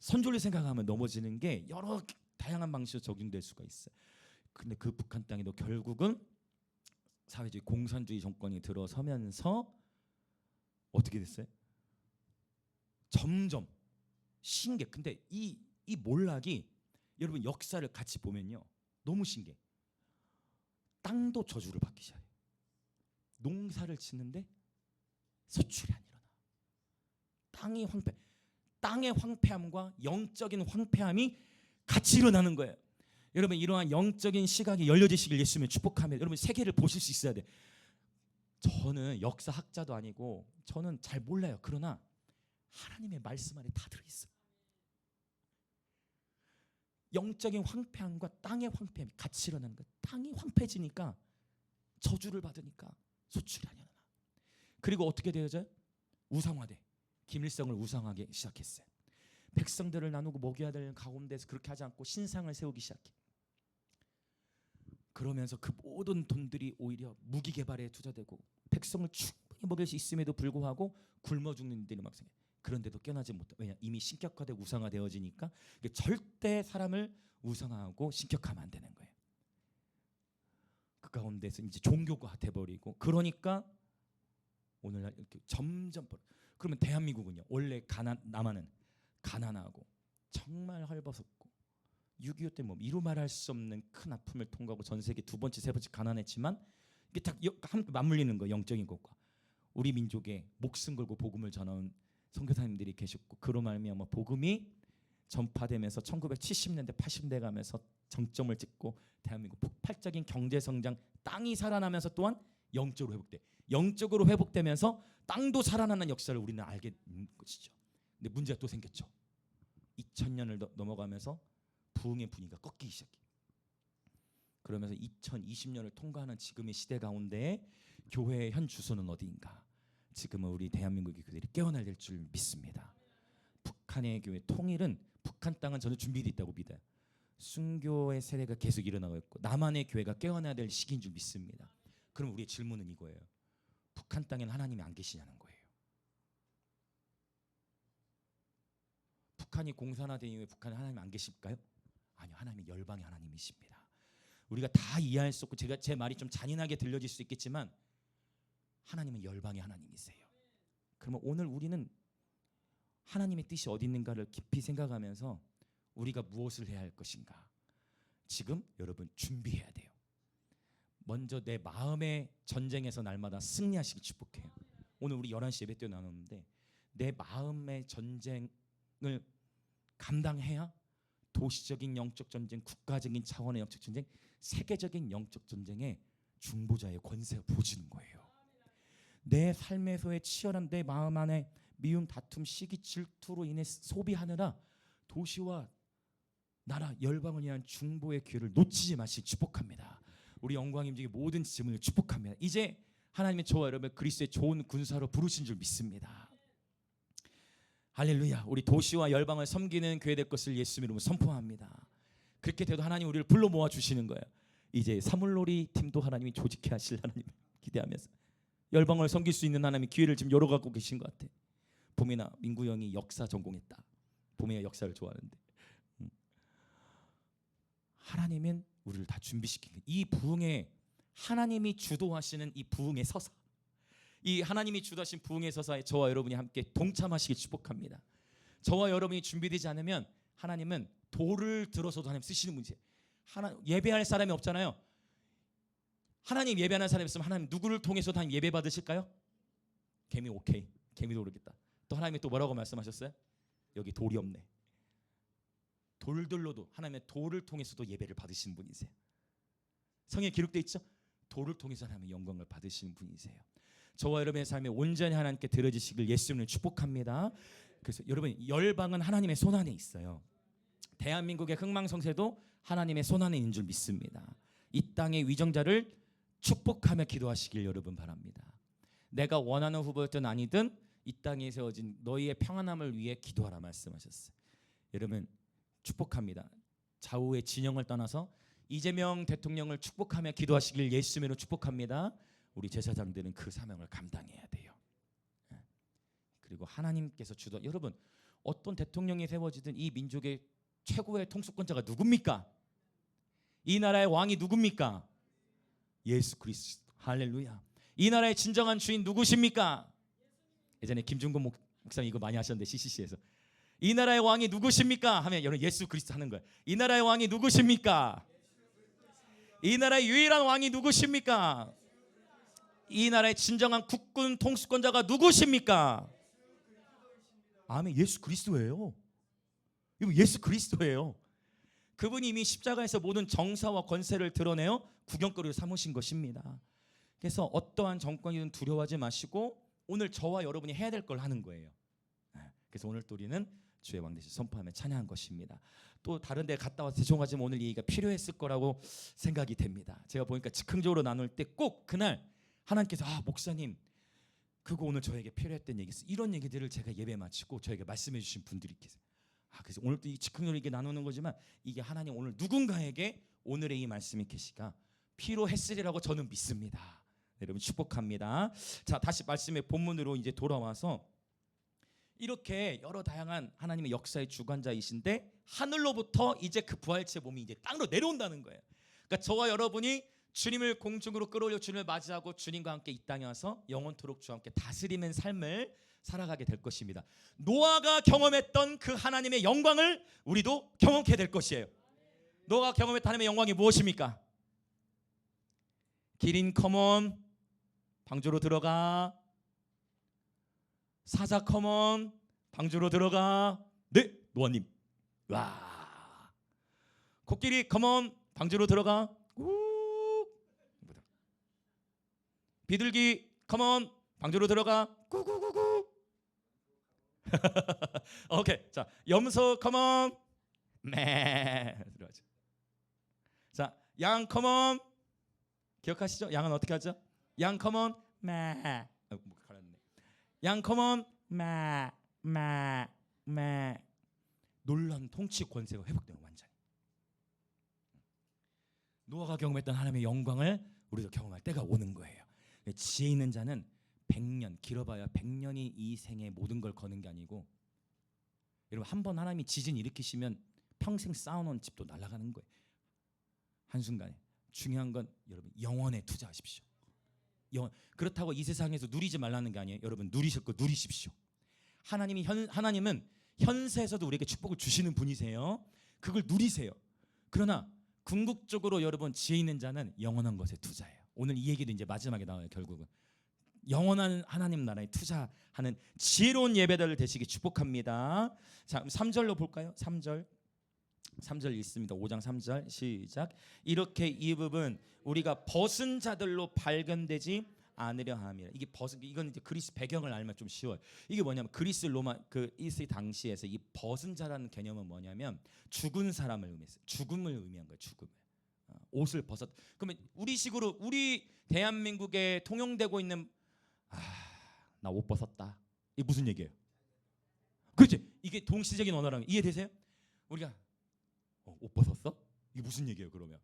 선줄로 생각하면 넘어지는 게 여러 다양한 방식으로 적용될 수가 있어요. 근데 그 북한 땅에도 결국은 사회주의 공산주의 정권이 들어서면서 어떻게 됐어요? 점점 신기해. 근데 이 몰락이 여러분 역사를 같이 보면요, 너무 신기해. 땅도 저주를 받기 시작해요. 농사를 짓는데 소출이 안 일어나. 땅의 황폐함과 영적인 황폐함이 같이 일어나는 거예요. 여러분, 이러한 영적인 시각이 열려지시길 예수님을 축복하며 여러분 세계를 보실 수 있어야 돼. 저는 역사학자도 아니고 저는 잘 몰라요. 그러나 하나님의 말씀 안에 다 들어있어. 영적인 황폐함과 땅의 황폐함이 같이 일어나는 거예요. 땅이 황폐해지니까 저주를 받으니까 소출이 안 일어나. 그리고 어떻게 되어져요? 우상화돼. 김일성을 우상하게 시작했어요. 백성들을 나누고 먹여야 될 가운데서 그렇게 하지 않고 신상을 세우기 시작해. 그러면서 그 모든 돈들이 오히려 무기 개발에 투자되고 백성을 충분히 먹일 수 있음에도 불구하고 굶어 죽는 일들이 막 생겨. 그런데도 깨어나지 못해. 왜냐? 이미 신격화되고 우상화되어지니까 절대 사람을 우상화하고 신격화하면 안 되는 거예요. 그 가운데서 이제 종교가 돼버리고, 그러니까 오늘날 이렇게 점점 그러면 대한민국은요, 원래 남한은 가난하고 정말 헐벗었고 6.25 때 뭐 이루 말할 수 없는 큰 아픔을 통과하고 전 세계 두 번째 세 번째 가난했지만 이게 다 함께 맞물리는 거예요. 영적인 것과 우리 민족의 목숨 걸고 복음을 전하는 선교사님들이 계셨고, 그로 말미암아 복음이 전파되면서 1970년대 80년대 가면서 정점을 찍고 대한민국 폭발적인 경제 성장, 땅이 살아나면서 또한 영적으로 회복돼. 영적으로 회복되면서 땅도 살아나는 역사를 우리는 알게 된 것이죠. 근데 문제가 또 생겼죠. 2000년을 넘어가면서 부흥의 분위기가 꺾이기 시작해. 그러면서 2020년을 통과하는 지금의 시대 가운데 교회의 현 주소는 어디인가? 지금은 우리 대한민국의 교회들이 깨어나야 될 줄 믿습니다. 북한의 교회 통일은, 북한 땅은 저는 준비되어 있다고 믿어요. 순교의 세대가 계속 일어나고 있고 남한의 교회가 깨어나야 될 시기인 줄 믿습니다. 그럼 우리의 질문은 이거예요. 북한 땅에는 하나님이 안 계시냐는 거예요. 북한이 공산화된 이후에 북한에 하나님이 안 계실까요? 아니요, 하나님이 열방의 하나님이십니다. 우리가 다 이해할 수 없고 제 말이 좀 잔인하게 들려질 수 있겠지만 하나님은 열방의 하나님이세요. 그러면 오늘 우리는 하나님의 뜻이 어디 있는가를 깊이 생각하면서 우리가 무엇을 해야 할 것인가, 지금 여러분 준비해야 돼요. 먼저 내 마음의 전쟁에서 날마다 승리하시기 축복해요. 오늘 우리 11시 예배 때 나눴는데 내 마음의 전쟁을 감당해야 도시적인 영적 전쟁, 국가적인 차원의 영적 전쟁, 세계적인 영적 전쟁의 중보자의 권세가 보여지는 거예요. 내 삶에서의 치열한 내 마음 안에 미움, 다툼, 시기, 질투로 인해 소비하느라 도시와 나라, 열방을 위한 중보의 기회를 놓치지 마시기 축복합니다. 우리 영광 임직의 모든 짐을 축복합니다. 이제 하나님의 저와 여러분을 그리스도의 좋은 군사로 부르신 줄 믿습니다. 할렐루야. 우리 도시와 열방을 섬기는 교회 될 것을 예수님 이름으로 선포합니다. 그렇게 돼도 하나님 우리를 불러 모아 주시는 거예요. 이제 사물놀이 팀도 하나님이 조직해 하실 하나님 기대하면서 열방을 섬길 수 있는 하나님이 기회를 지금 열어가고 계신 것 같아. 봄이나 민구 형이 역사 전공했다. 봄이가 역사를 좋아하는데 하나님은 우리를 다 준비시킨 거예요. 이 부흥에 하나님이 주도하시는 이 부흥의 서사, 이 하나님이 주다신 부흥의 서사에 저와 여러분이 함께 동참하시기 축복합니다. 저와 여러분이 준비되지 않으면 하나님은 돌을 들어서도 하나님 쓰시는 분이세요. 예배할 사람이 없잖아요. 하나님 예배하는 사람이 있으면 하나님 누구를 통해서도 하나님 예배 받으실까요? 개미 오케이. 개미도 모르겠다. 또 하나님이 또 뭐라고 말씀하셨어요? 여기 돌이 없네. 돌들로도 하나님의 돌을 통해서도 예배를 받으시는 분이세요. 성경에 기록되어 있죠? 돌을 통해서 하나님의 영광을 받으시는 분이세요. 저와 여러분의 삶에 온전히 하나님께 드려지시길 예수님을 축복합니다. 그래서 여러분 열방은 하나님의 손안에 있어요. 대한민국의 흥망성쇠도 하나님의 손안에 있는 줄 믿습니다. 이 땅의 위정자를 축복하며 기도하시길 여러분 바랍니다. 내가 원하는 후보였든 아니든 이 땅에 세워진 너희의 평안함을 위해 기도하라 말씀하셨어요. 여러분 축복합니다. 좌우의 진영을 떠나서 이재명 대통령을 축복하며 기도하시길 예수님으로 축복합니다. 우리 제사장들은 그 사명을 감당해야 돼요. 그리고 하나님께서 주도 여러분 어떤 대통령이 세워지든 이 민족의 최고의 통수권자가 누굽니까? 이 나라의 왕이 누굽니까? 예수 그리스도. 할렐루야. 이 나라의 진정한 주인 누구십니까? 예전에 김중곤 목사님 이거 많이 하셨는데 CCC에서 이 나라의 왕이 누구십니까? 하면 여러분 예수 그리스도 하는 거예요. 이 나라의 왕이 누구십니까? 이 나라의 유일한 왕이 누구십니까? 이 나라의 진정한 국군 통수권자가 누구십니까? 아멘. 예수 그리스도예요. 이거 예수 그리스도예요. 그분이 이미 십자가에서 모든 정사와 권세를 드러내어 구경거리로 삼으신 것입니다. 그래서 어떠한 정권이든 두려워하지 마시고 오늘 저와 여러분이 해야 될 걸 하는 거예요. 그래서 오늘 또 우리는 주의 왕되시 선포하며 찬양한 것입니다. 또 다른 데 갔다 와서 죄송하지만 오늘 이 얘기가 필요했을 거라고 생각이 됩니다. 제가 보니까 즉흥적으로 나눌 때 꼭 그날 하나님께서 목사님 그거 오늘 저에게 필요했던 얘기 있어요. 이런 얘기들을 제가 예배 마치고 저에게 말씀해 주신 분들이 계세요. 그래서 오늘 또 이 즉흥적으로 이게 나누는 거지만 이게 하나님 오늘 누군가에게 오늘의 이 말씀이 계시가 필요했으리라고 저는 믿습니다. 여러분 축복합니다. 자 다시 말씀의 본문으로 이제 돌아와서 이렇게 여러 다양한 하나님의 역사의 주관자이신데 하늘로부터 이제 그 부활체의 몸이 이제 땅으로 내려온다는 거예요. 그러니까 저와 여러분이 주님을 공중으로 끌어올려 주님을 맞이하고 주님과 함께 이 땅에 와서 영원토록 주와 함께 다스리는 삶을 살아가게 될 것입니다. 노아가 경험했던 그 하나님의 영광을 우리도 경험하게 될 것이에요. 노아가 경험했던 하나님의 영광이 무엇입니까? 기린 컴온 방주로 들어가. 사자 컴온 방주로 들어가. 네 노아님. 와. 코끼리 컴온 방주로 들어가. 비둘기 컴온 방주로 들어가. 구구구구. 오케이. 자 염소 컴온 매 들어가죠. 자 양 컴온 기억하시죠? 양은 어떻게 하죠? 양 컴온 매. 양 컴온 매. 놀라운 통치 권세가 회복되는 완전히. 노아가 경험했던 하나님의 영광을 우리도 경험할 때가 오는 거예요. 지혜 있는 자는 100년 길어봐야 100년이 이 생에 모든 걸 거는 게 아니고 여러분 한번 하나님이 지진 일으키시면 평생 쌓아놓은 집도 날아가는 거예요. 한순간에. 중요한 건 여러분 영혼에 투자하십시오. 그렇다고 이 세상에서 누리지 말라는 게 아니에요. 여러분 누리실 거 누리십시오. 하나님은 현세에서도 우리에게 축복을 주시는 분이세요. 그걸 누리세요. 그러나 궁극적으로 여러분 지혜 있는 자는 영원한 것에 투자해요. 오늘 이 얘기도 이제 마지막에 나와요. 결국은 영원한 하나님 나라에 투자하는 지혜로운 예배자를 되시기 축복합니다. 자 3절로 볼까요? 3절 있습니다. 5장 3절 시작. 이렇게 이 부분 우리가 벗은 자들로 발견되지 않으려 함이라. 이게 이건 이제 그리스 배경을 알면 좀 쉬워요. 이게 뭐냐면 그리스 로마 그 이스 당시에서 이 벗은 자라는 개념은 뭐냐면 죽은 사람을 의미했어요. 죽음을 의미한 거예요. 죽음을. 옷을 벗었. 그러면 우리식으로 우리 대한민국에 통용되고 있는 나 옷 벗었다. 이게 무슨 얘기예요? 그렇지. 이게 동시적인 언어라면 이해되세요? 우리가 옷 벗었어? 이게 무슨 얘기예요? 그러면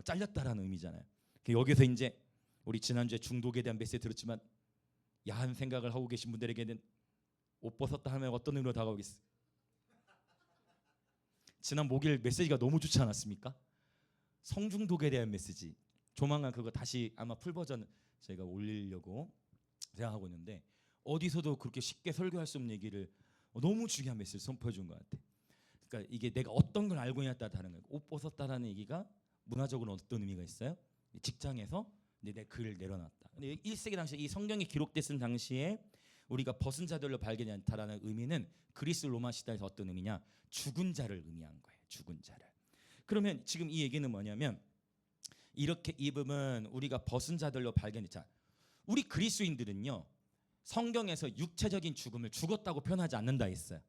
잘렸다라는 의미잖아요. 여기서 이제 우리 지난주에 중독에 대한 메시지 들었지만 야한 생각을 하고 계신 분들에게는 옷 벗었다 하면 어떤 의미로 다가오겠어요? 지난 목요일 메시지가 너무 좋지 않았습니까? 성중독에 대한 메시지. 조만간 그거 다시 아마 풀 버전 저희가 올리려고 생각하고 있는데 어디서도 그렇게 쉽게 설교할 수 없는 얘기를 너무 중요한 메시지를 선포해 준 것 같아. 그러니까 이게 내가 어떤 걸 알고 있냐에 따라 다른 거예요. 옷 벗었다라는 얘기가 문화적으로 어떤 의미가 있어요? 직장에서 내 글을 내려놨다. 근데 1세기 당시 이 성경이 기록됐을 당시에 우리가 벗은 자들로 발견이 않다라는 의미는 그리스 로마 시대에서 어떤 의미냐? 죽은 자를 의미한 거예요. 죽은 자를. 그러면 지금 이 얘기는 뭐냐면 이렇게 입으면 우리가 벗은 자들로 발견했자. 우리 그리스도인들은요. 성경에서 육체적인 죽음을 죽었다고 표현하지 않는다 했어요.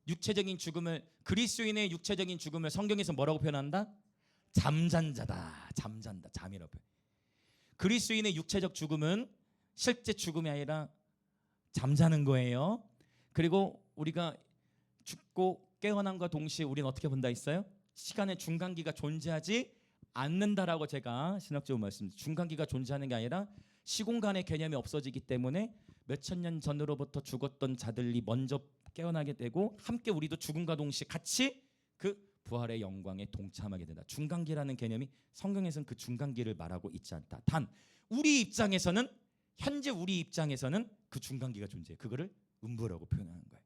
육체적인 죽음을 그리스도인의 육체적인 죽음을 성경에서 뭐라고 표현한다? 잠잔 자다. 잠잔다. 잠이라고 표현. 그리스도인의 육체적 죽음은 실제 죽음이 아니라 잠자는 거예요. 그리고 우리가 죽고 깨어남과 동시에 우리는 어떻게 본다 했어요? 시간의 중간기가 존재하지 않는다라고 제가 신학적으로 말씀드렸습니다. 중간기가 존재하는 게 아니라 시공간의 개념이 없어지기 때문에 몇천 년 전으로부터 죽었던 자들이 먼저 깨어나게 되고 함께 우리도 죽음과 동시에 같이 그 부활의 영광에 동참하게 된다. 중간기라는 개념이 성경에서는 그 중간기를 말하고 있지 않다. 단 우리 입장에서는 현재 우리 입장에서는 그 중간기가 존재해. 그거를 음부라고 표현하는 거예요.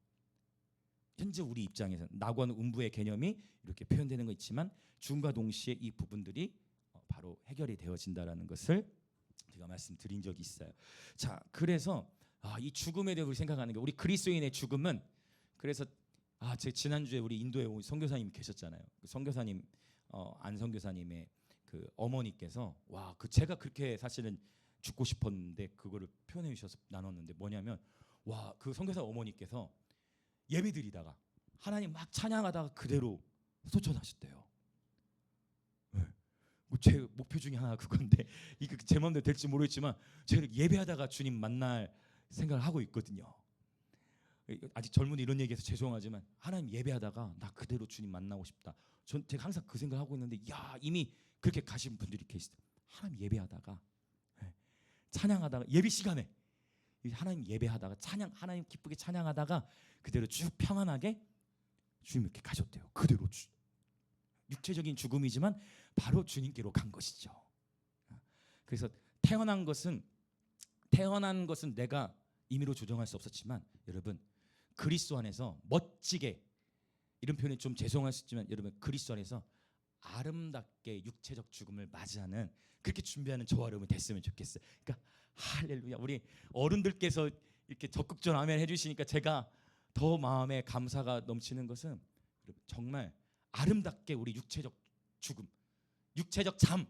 현재 우리 입장에서는 낙원 음부의 개념이 이렇게 표현되는 거 있지만 죽음과 동시에 이 부분들이 바로 해결이 되어진다라는 것을 제가 말씀드린 적이 있어요. 자, 그래서 이 죽음에 대해 우리 생각하는 게 우리 그리스도인의 죽음은 그래서 제 지난주에 우리 인도에 온 선교사님 계셨잖아요. 그 선교사님 안 선교사님의 그 어머니께서 그 제가 그렇게 사실은 죽고 싶었는데 그거를 표현해 주셔서 나눴는데 뭐냐면 그 선교사 어머니께서 예배드리다가 하나님 막 찬양하다가 그대로 소천하셨대요. 네. 제 목표 중에 하나가 그건데 이게 제 마음대로 될지 모르겠지만 제가 예배하다가 주님 만날 생각을 하고 있거든요. 아직 젊은이 이런 얘기해서 죄송하지만 하나님 예배하다가 나 그대로 주님 만나고 싶다. 제가 항상 그 생각을 하고 있는데 이미 그렇게 가신 분들이 계시다. 하나님 예배하다가 찬양하다가 예배 시간에 하나님 예배하다가 하나님 기쁘게 찬양하다가 그대로 쭉 평안하게 주님 이렇게 가셨대요. 그대로 육체적인 죽음이지만 바로 주님께로 간 것이죠. 그래서 태어난 것은 내가 임의로 조정할 수 없었지만 여러분 그리스도 안에서 멋지게 이런 표현이 좀 죄송할 수 있지만 여러분 그리스도 안에서 아름답게 육체적 죽음을 맞이하는 그렇게 준비하는 저와 여러분 됐으면 좋겠어요. 그러니까 할렐루야. 우리 어른들께서 이렇게 적극적으로 아멘 해주시니까 제가 더 마음에 감사가 넘치는 것은 정말 아름답게 우리 육체적 죽음, 육체적 잠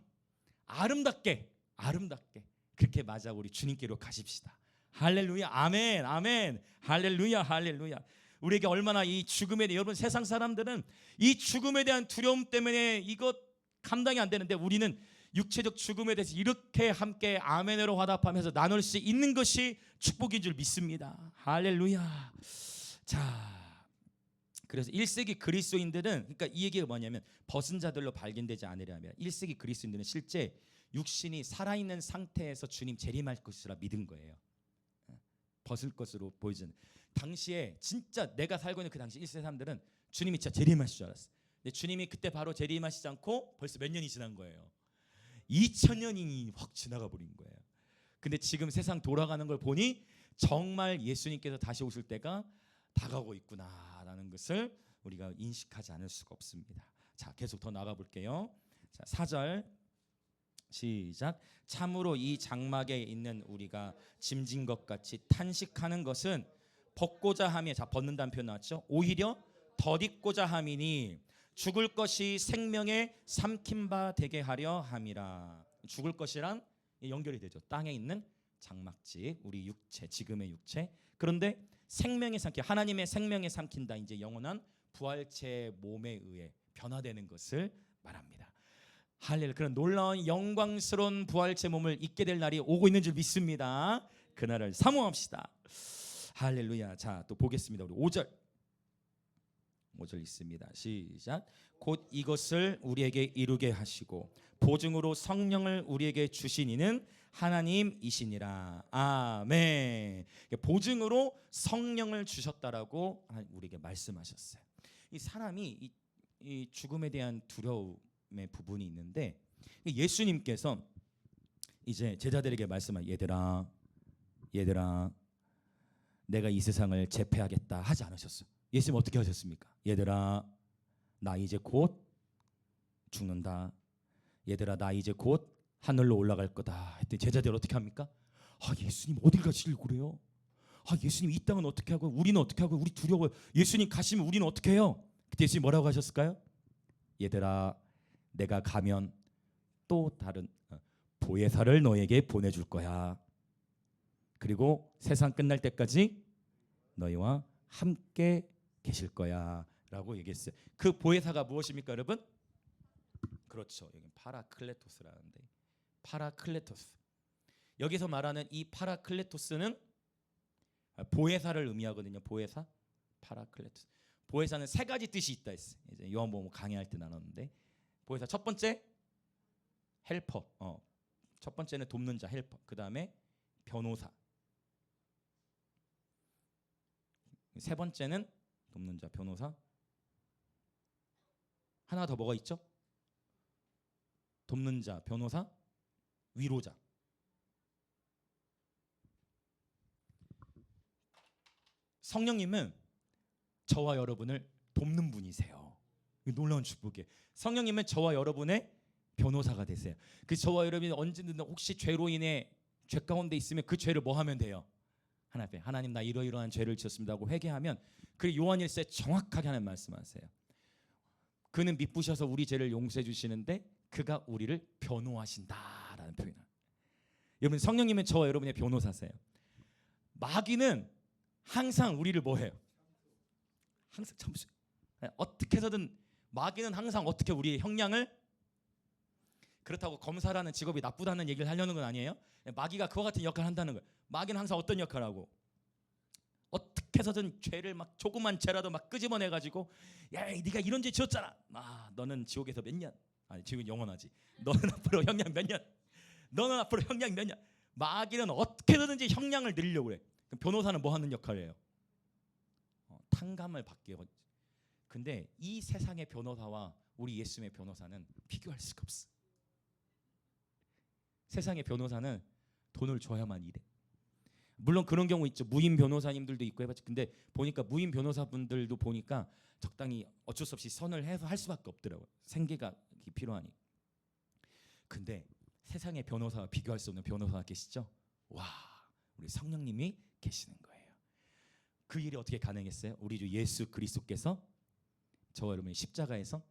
아름답게 그렇게 맞아 우리 주님께로 가십시다. 할렐루야. 아멘. 아멘. 할렐루야. 할렐루야. 우리에게 얼마나 이 죽음에 대해 여러분 세상 사람들은 이 죽음에 대한 두려움 때문에 이것 감당이 안 되는데 우리는 육체적 죽음에 대해서 이렇게 함께 아멘으로 화답하면서 나눌 수 있는 것이 축복인 줄 믿습니다. 할렐루야. 자, 그래서 1세기 그리스도인들은 그러니까 이 얘기가 뭐냐면 벗은 자들로 발견되지 않으려면 1세기 그리스도인들은 실제 육신이 살아있는 상태에서 주님 재림할 것이라 믿은 거예요. 벗을 것으로 보이는 당시에 진짜 내가 살고 있는 그 당시 1세기 사람들은 주님이 진짜 재림하실 줄 알았어. 근데 주님이 그때 바로 재림하시지 않고 벌써 몇 년이 지난 거예요. 2000년이 확 지나가 버린 거예요. 근데 지금 세상 돌아가는 걸 보니 정말 예수님께서 다시 오실 때가 다가오고 있구나라는 것을 우리가 인식하지 않을 수가 없습니다. 자, 계속 더 나가 볼게요. 자, 4절 시작. 참으로 이 장막에 있는 우리가 짐진 것 같이 탄식하는 것은 벗고자 함에, 자 벗는다는 표현 나왔죠. 오히려 덧입고자 함이니 죽을 것이 생명에 삼킨 바 되게 하려 함이라. 죽을 것이란 연결이 되죠. 땅에 있는 장막집, 우리 육체, 지금의 육체. 그런데 생명에 삼키, 하나님의 생명에 삼킨다. 이제 영원한 부활체 몸에 의해 변화되는 것을 말합니다. 할렐루야. 그런 놀라운 영광스러운 부활체 몸을 입게 될 날이 오고 있는 줄 믿습니다. 그날을 사모합시다. 할렐루야. 자, 또 보겠습니다. 우리 5절 있습니다. 시작. 곧 이것을 우리에게 이루게 하시고 보증으로 성령을 우리에게 주신 이는 하나님이시니라. 아멘. 보증으로 성령을 주셨다라고 우리에게 말씀하셨어요. 이 사람이 이 죽음에 대한 두려움의 부분이 있는데 예수님께서 이제 제자들에게 말씀하 얘들아 얘들아 내가 이 세상을 제패하겠다 하지 않으셨어요. 예수님 어떻게 하셨습니까? 얘들아 나 이제 곧 죽는다. 얘들아 나 이제 곧 하늘로 올라갈 거다 했더니 제자들 어떻게 합니까? 예수님 어딜 가시려고 그래요? 예수님 이 땅은 어떻게 하고 우리는 어떻게 하고 우리 두려워요. 예수님 가시면 우리는 어떻게 해요? 그때 예수님 뭐라고 하셨을까요? 얘들아 내가 가면 또 다른 보혜사를 너에게 보내줄 거야. 그리고 세상 끝날 때까지 너희와 함께 계실 거야 라고 얘기했어요. 그 보혜사가 무엇입니까 여러분? 그렇죠. 여기 파라클레토스라는데 파라클레토스. 여기서 말하는 이 파라클레토스는 보혜사를 의미하거든요. 보혜사, 파라클레토스. 보혜사는 세 가지 뜻이 있다 했어요. 이제 요한복음 강의할 때 나눴는데 보혜사 첫 번째 헬퍼. 첫 번째는 돕는 자 헬퍼. 그 다음에 변호사. 세 번째는 돕는 자 변호사. 하나 더 뭐가 있죠? 돕는 자 변호사 위로자. 성령님은 저와 여러분을 돕는 분이세요. 놀라운 축복이에요. 성령님은 저와 여러분의 변호사가 되세요. 그 저와 여러분이 언제든 혹시 죄로 인해 죄 가운데 있으면 그 죄를 뭐 하면 돼요? 하나님 나 이러이러한 죄를 지었습니다 하고 회개하면 그 요한일서에 정확하게 하는 말씀하세요. 그는 미쁘셔서 우리 죄를 용서해 주시는데 그가 우리를 변호하신다라는 표현을. 여러분 성령님은 저와 여러분의 변호사세요. 마귀는 항상 우리를 뭐해요? 항상 참으세요. 어떻게 해서든 마귀는 항상 어떻게 우리의 형량을, 그렇다고 검사라는 직업이 나쁘다는 얘기를 하려는 건 아니에요. 마귀가 그와 같은 역할을 한다는 거예요. 마귀는 항상 어떤 역할을 하고 어떻게 해서든 죄를 막 조그만 죄라도 막 끄집어내가지고 야 네가 이런 죄 지었잖아. 너는 지옥에서 몇 년? 아니 지옥은 영원하지. 너는 앞으로 형량 몇 년? 너는 앞으로 형량 몇 년? 마귀는 어떻게 해서든지 형량을 늘리려고 그래. 그럼 변호사는 뭐 하는 역할이에요? 탕감을 받게. 근데 이 세상의 변호사와 우리 예수님의 변호사는 비교할 수가 없어. 세상의 변호사는 돈을 줘야만 일해. 물론 그런 경우 있죠. 무임 변호사님들도 있고 해봤지. 근데 보니까 무임 변호사분들도 보니까 적당히 어쩔 수 없이 선을 해서 할 수밖에 없더라고요. 생계가 필요하니. 근데 세상의 변호사와 비교할 수 없는 변호사가 계시죠? 와, 우리 성령님이 계시는 거예요. 그 일이 어떻게 가능했어요? 우리 주 예수 그리스도께서 저와 여러분이 십자가에서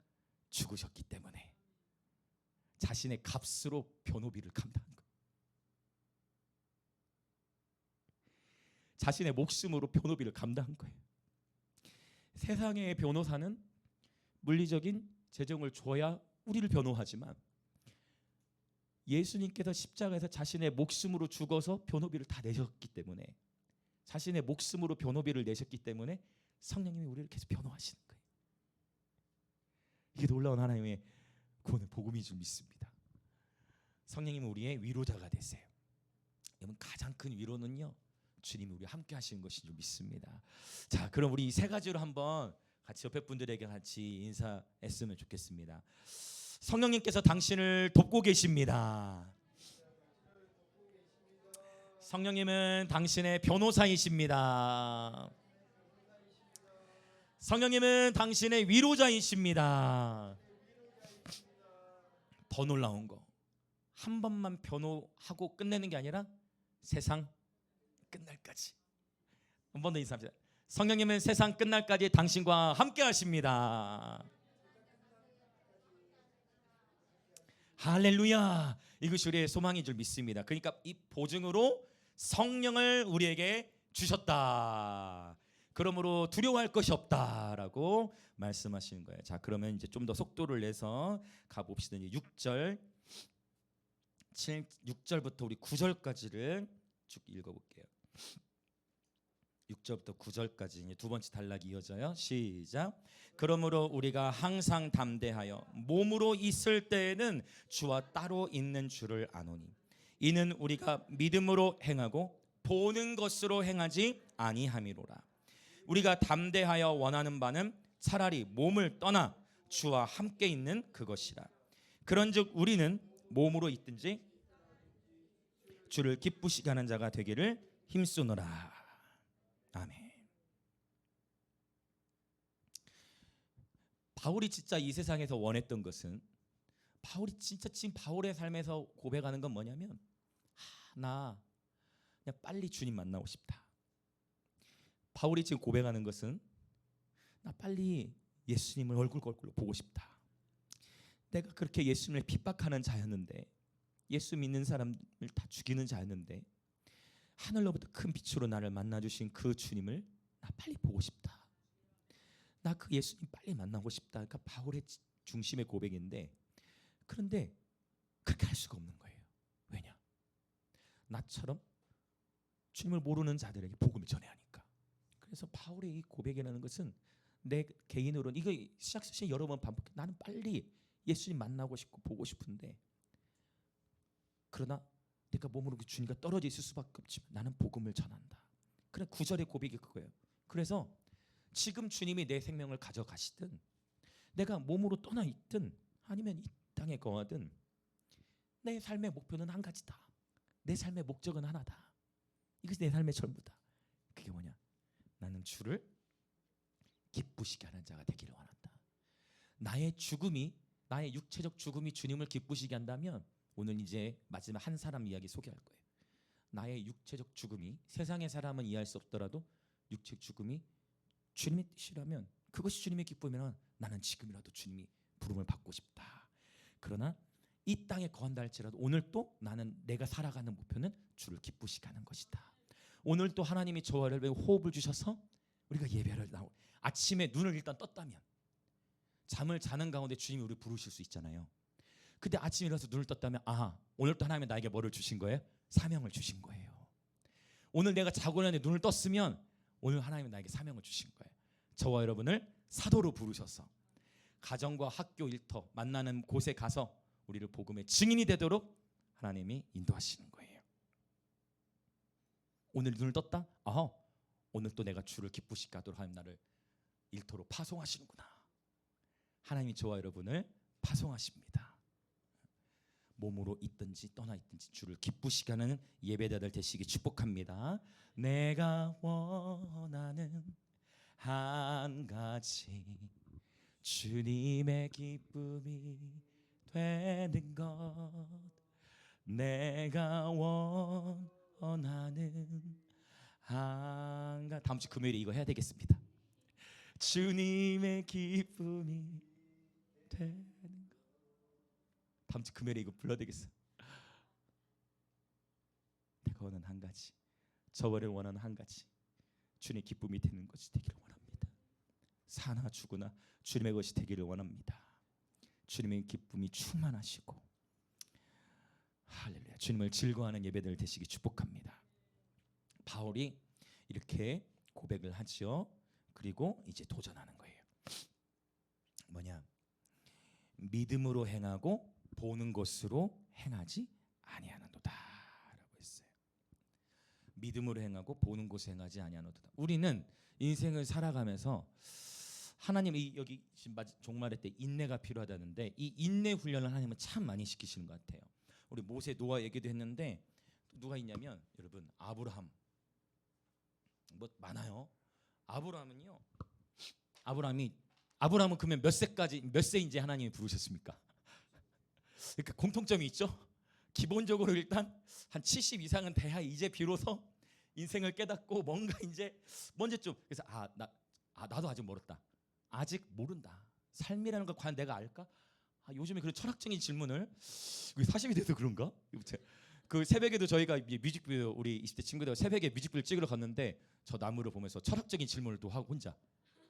죽으셨기 때문에 자신의 값으로 변호비를 감당한 거예요. 자신의 목숨으로 변호비를 감당한 거예요. 세상의 변호사는 물리적인 재정을 줘야 우리를 변호하지만 예수님께서 십자가에서 자신의 목숨으로 죽어서 변호비를 다 내셨기 때문에, 자신의 목숨으로 변호비를 내셨기 때문에 성령님이 우리를 계속 변호하시는 거예요. 이게 놀라운 하나님의 구원의 복음인 줄 믿습니다. 성령님은 우리의 위로자가 되세요. 여러분 가장 큰 위로는요, 주님이 우리와 함께 하시는 것인 줄 믿습니다. 자, 그럼 우리 이 세 가지로 한번 같이 옆에 분들에게 같이 인사했으면 좋겠습니다. 성령님께서 당신을 돕고 계십니다. 성령님은 당신의 변호사이십니다. 성령님은 당신의 위로자이십니다. 더 놀라운 거, 한 번만 변호하고 끝내는 게 아니라 세상 끝날까지. 한 번 더 인사합니다. 성령님은 세상 끝날까지 당신과 함께 하십니다. 할렐루야. 이것이 우리의 소망인 줄 믿습니다. 그러니까 이 보증으로 성령을 우리에게 주셨다. 그러므로 두려워할 것이 없다라고 말씀하시는 거예요. 자, 그러면 이제 좀 더 속도를 내서 가봅시다. 6절부터 우리 9절까지를 쭉 읽어볼게요. 6절부터 9절까지 두 번째 단락이 이어져요. 시작. 그러므로 우리가 항상 담대하여 몸으로 있을 때에는 주와 따로 있는 줄을 아노니, 이는 우리가 믿음으로 행하고 보는 것으로 행하지 아니함이로라. 우리가 담대하여 원하는 바는 차라리 몸을 떠나 주와 함께 있는 그것이라. 그런즉 우리는 몸으로 있든지 주를 기쁘시게 하는 자가 되기를 힘쓰노라. 아멘. 바울이 진짜 이 세상에서 원했던 것은, 바울이 진짜 지금 바울의 삶에서 고백하는 건 뭐냐면, 나 그냥 빨리 주님 만나고 싶다. 바울이 지금 고백하는 것은, 나 빨리 예수님을 얼굴 보고 싶다. 내가 그렇게 예수님을 핍박하는 자였는데, 예수 믿는 사람을 다 죽이는 자였는데, 하늘로부터 큰 빛으로 나를 만나주신 그 주님을 나 빨리 보고 싶다. 나 그 예수님 빨리 만나고 싶다. 그러니까 바울의 중심의 고백인데, 그런데 그렇게 할 수가 없는 거예요. 왜냐? 나처럼 주님을 모르는 자들에게 복음을 전해야 하니까. 그래서 바울의 이 고백이라는 것은, 내 개인으로는 이거 시작시 여러 번 반복해. 나는 빨리 예수님 만나고 싶고 보고 싶은데, 그러나 내가 몸으로 주님과 떨어져 있을 수밖에 없지만 나는 복음을 전한다. 그래, 9절의 고백이 그거예요. 그래서 지금 주님이 내 생명을 가져가시든, 내가 몸으로 떠나 있든, 아니면 이 땅에 거하든, 내 삶의 목표는 한 가지다. 내 삶의 목적은 하나다. 이것이 내 삶의 전부다. 그게 뭐냐? 나는 주를 기쁘시게 하는 자가 되기를 원한다. 나의 죽음이, 나의 육체적 죽음이 주님을 기쁘시게 한다면, 오늘 이제 마지막 한 사람 이야기 소개할 거예요. 나의 육체적 죽음이, 세상의 사람은 이해할 수 없더라도 육체적 죽음이 주님의 뜻이라면, 그것이 주님의 기쁨이면 나는 지금이라도 주님이 부름을 받고 싶다. 그러나 이 땅에 거한다 할지라도 오늘 또 나는, 내가 살아가는 목표는 주를 기쁘시게 하는 것이다. 오늘 또 하나님이 저와 여러분에게 호흡을 주셔서 우리가 예배를 나오, 아침에 눈을 일단 떴다면, 잠을 자는 가운데 주님이 우리 부르실 수 있잖아요. 근데 아침에 일어나서 눈을 떴다면, 오늘 또 하나님이 나에게 뭐를 주신 거예요? 사명을 주신 거예요. 오늘 내가 자고 일어났는데 눈을 떴으면 오늘 하나님이 나에게 사명을 주신 거예요. 저와 여러분을 사도로 부르셔서 가정과 학교, 일터, 만나는 곳에 가서 우리를 복음의 증인이 되도록 하나님이 인도하시는 거예요. 오늘 눈을 떴다? 오늘 또 내가 주를 기쁘시게 하도록 하나님 나를 일터로 파송하시는구나. 하나님이 저와 여러분을 파송하십니다. 몸으로 있든지 떠나 있든지 주를 기쁘시게 하는 예배자들 되시기 축복합니다. 내가 원하는 한 가지, 주님의 기쁨이 되는 것. 내가 원하는 한 가지. 다음 주 금요일에 이거 해야 되겠습니다. 주님의 기쁨이 되는 것. 다음 주 금요일에 이거 불러야 되겠어. 내가 원하는 한 가지, 저를 원하는 한 가지, 주님의 기쁨이 되는 것이 되기를 원합니다. 사나 죽으나 주님의 것이 되기를 원합니다. 주님의 기쁨이 충만하시고, 할렐루야, 주님을 즐거워하는 예배들 되시기 축복합니다. 바울이 이렇게 고백을 하죠. 그리고 이제 도전하는 거예요. 뭐냐? 믿음으로 행하고 보는 것으로 행하지 아니하는도다라고 했어요. 믿음으로 행하고 보는 것으로 행하지 아니하는도다. 우리는 인생을 살아가면서 하나님이 여기 지금 종말의 때 인내가 필요하다는데, 이 인내 훈련을 하나님은 참 많이 시키시는 것 같아요. 우리 모세, 노아 얘기도 했는데, 누가 있냐면 여러분, 아브라함 뭐 많아요. 아브라함은 그러면 몇 세 이제 하나님이 부르셨습니까? 그러니까 공통점이 있죠. 기본적으로 일단 한 70 이상은 돼야 이제 비로소 인생을 깨닫고 뭔가 이제 먼저 좀, 그래서 나도 아직 멀었다. 아직 모른다. 삶이라는 걸 과연 내가 알까? 요즘에 그런 철학적인 질문을, 40이 돼서 그런가? 그 새벽에도 저희가 뮤직비디오, 우리 20대 친구들 새벽에 뮤직비디오 찍으러 갔는데, 저 나무를 보면서 철학적인 질문을 또 하고 혼자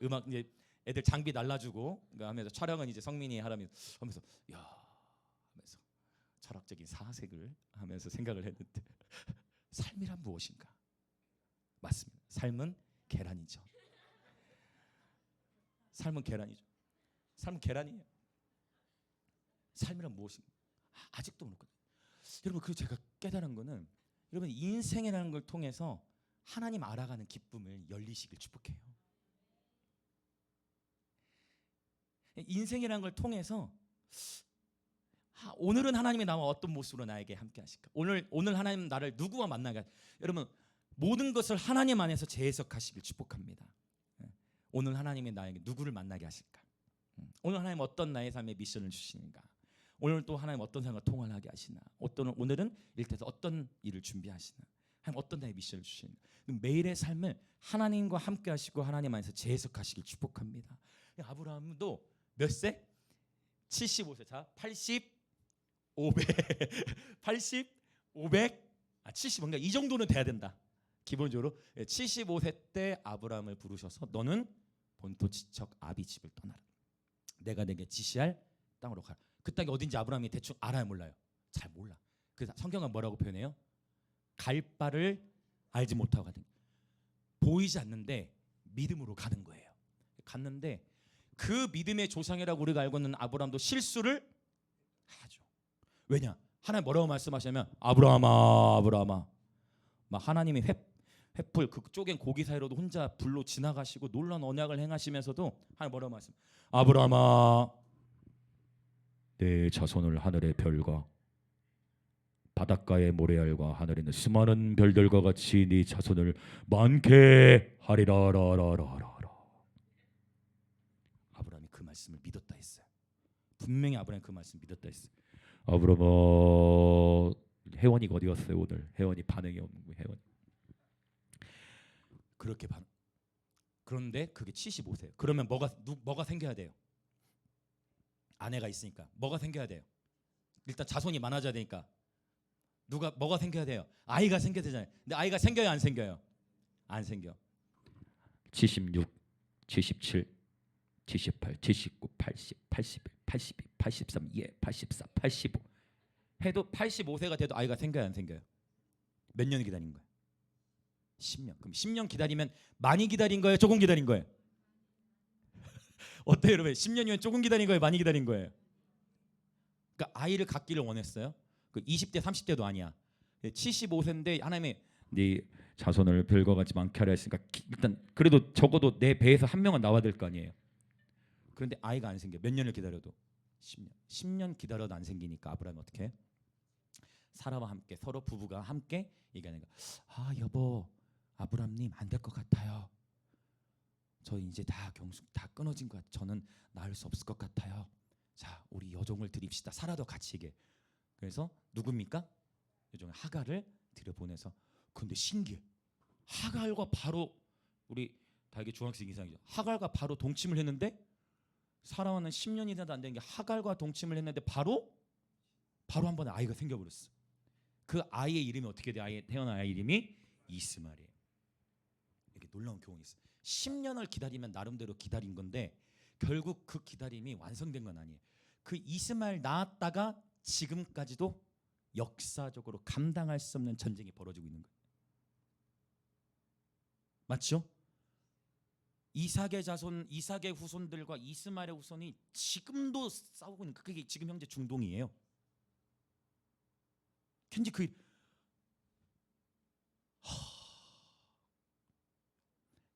음악, 이제 애들 장비 날라주고 하면서, 촬영은 이제 성민이 하면서 야 하면서 철학적인 사색을 하면서 생각을 했는데 삶이란 무엇인가? 맞습니다. 삶은 계란이죠. 삶은 계란이죠. 삶은 계란이에요. 삶이란 무엇인가? 아직도 모르거든요. 여러분, 그리고 제가 깨달은 거는, 여러분 인생이라는 걸 통해서 하나님 알아가는 기쁨을 열리시길 축복해요. 인생이라는 걸 통해서 오늘은 하나님이 나와 어떤 모습으로 나에게 함께 하실까? 오늘 하나님 나를 누구와 만나게, 여러분 모든 것을 하나님 안에서 재해석하시길 축복합니다. 오늘 하나님이 나에게 누구를 만나게 하실까? 오늘 하나님 어떤 나의 삶에 미션을 주시는가? 오늘 또 하나님 어떤 사람과 통화를 하게 하시나? 오늘은 일터에서 어떤 일을 준비하시나? 하나님 어떤 나의 미션을 주시는가? 매일의 삶을 하나님과 함께 하시고 하나님 안에서 재해석하시길 축복합니다. 아브라함도 몇 세? 75세. 자, 80, 500, 80, 500, 70. 뭔가 이 정도는 돼야 된다. 기본적으로 75세 때 아브라함을 부르셔서 너는 본토 지척 아비 집을 떠나라. 내가 내게 지시할 땅으로 가라. 그 땅이 어딘지 아브라함이 대충 알아요, 몰라요? 잘 몰라. 그래서 성경은 뭐라고 표현해요? 갈 바를 알지 못하고 가는. 보이지 않는데 믿음으로 가는 거예요. 갔는데 그 믿음의 조상이라고 우리가 알고 있는 아브라함도 실수를 하죠. 왜냐? 하나님 뭐라고 말씀하시냐면 아브라함아, 아브라함아. 막 하나님이 횃불 그 쪼갠 고기 사이로도 혼자 불로 지나가시고 놀라운 언약을 행하시면서도 하나님 뭐라고 말씀? 아브라함아, 내 자손을 하늘의 별과 바닷가의 모래알과 하늘에 있는 수많은 별들과 같이 네 자손을 많게 하리라라라라라. 아브라함이 그 말씀을 믿었다 했어요. 분명히 아브라함이 그 말씀 믿었다 했어요. 아브라함아, 혜원이가 어디 갔어요 오늘? 혜원이 반응이 없는 거예요. 혜원이 그렇게 반. 그런데 그게 75세예요. 그러면 뭐가 생겨야 돼요? 아내가 있으니까 뭐가 생겨야 돼요? 일단 자손이 많아져야 되니까 뭐가 생겨야 돼요? 아이가 생겨야 되잖아요. 근데 아이가 생겨요, 안 생겨요? 안 생겨. 76, 77, 78, 79, 80, 81, 82, 83, 84, 85 해도 85세가 돼도 아이가 생겨요, 안 생겨요? 몇 년을 기다린 거예요? 10년. 그럼 10년 기다리면 많이 기다린 거예요, 조금 기다린 거예요? 어때요, 여러분? 10년이면 조금 기다린 거예요, 많이 기다린 거예요? 그러니까 아이를 갖기를 원했어요. 그 20대, 30대도 아니야. 75세인데 하나님이 네 자손을 별과 같이 많게 하려 했으니까 일단 그래도 적어도 내 배에서 한 명은 나와야 될 거 아니에요. 그런데 아이가 안 생겨. 몇 년을 기다려도 10년. 10년 기다려도 안 생기니까 아브라함이 어떻게 해? 사라와 함께 서로 부부가 함께 얘기하는 거야. 아 여보, 아브라함님 안 될 것 같아요. 저 이제 다 끊어진 것 같아요. 저는 낳을 수 없을 것 같아요. 자, 우리 여종을 드립시다. 사라도 같이 얘기해. 그래서 누굽니까? 여종 하갈을 들여보내서. 근데 신기해. 하갈과 바로 우리 다 이게 중학생 이상이죠. 하갈과 바로 동침을 했는데 사라와는 10년이 지나도 안 되는 게 하갈과 동침을 했는데 바로 한 번에 아이가 생겨버렸어. 그 아이의 이름이 어떻게 돼? 태어난 아이 이름이 이스마엘이에요. 이게 놀라운 교훈이 있어요. 10년을 기다리면 나름대로 기다린 건데 결국 그 기다림이 완성된 건 아니에요. 그 이스마엘 낳았다가 지금까지도 역사적으로 감당할 수 없는 전쟁이 벌어지고 있는 거예요. 맞죠? 이삭의 자손, 이삭의 후손들과 이스마엘의 후손이 지금도 싸우고 있는, 그게 지금 현재 중동이에요. 현재 그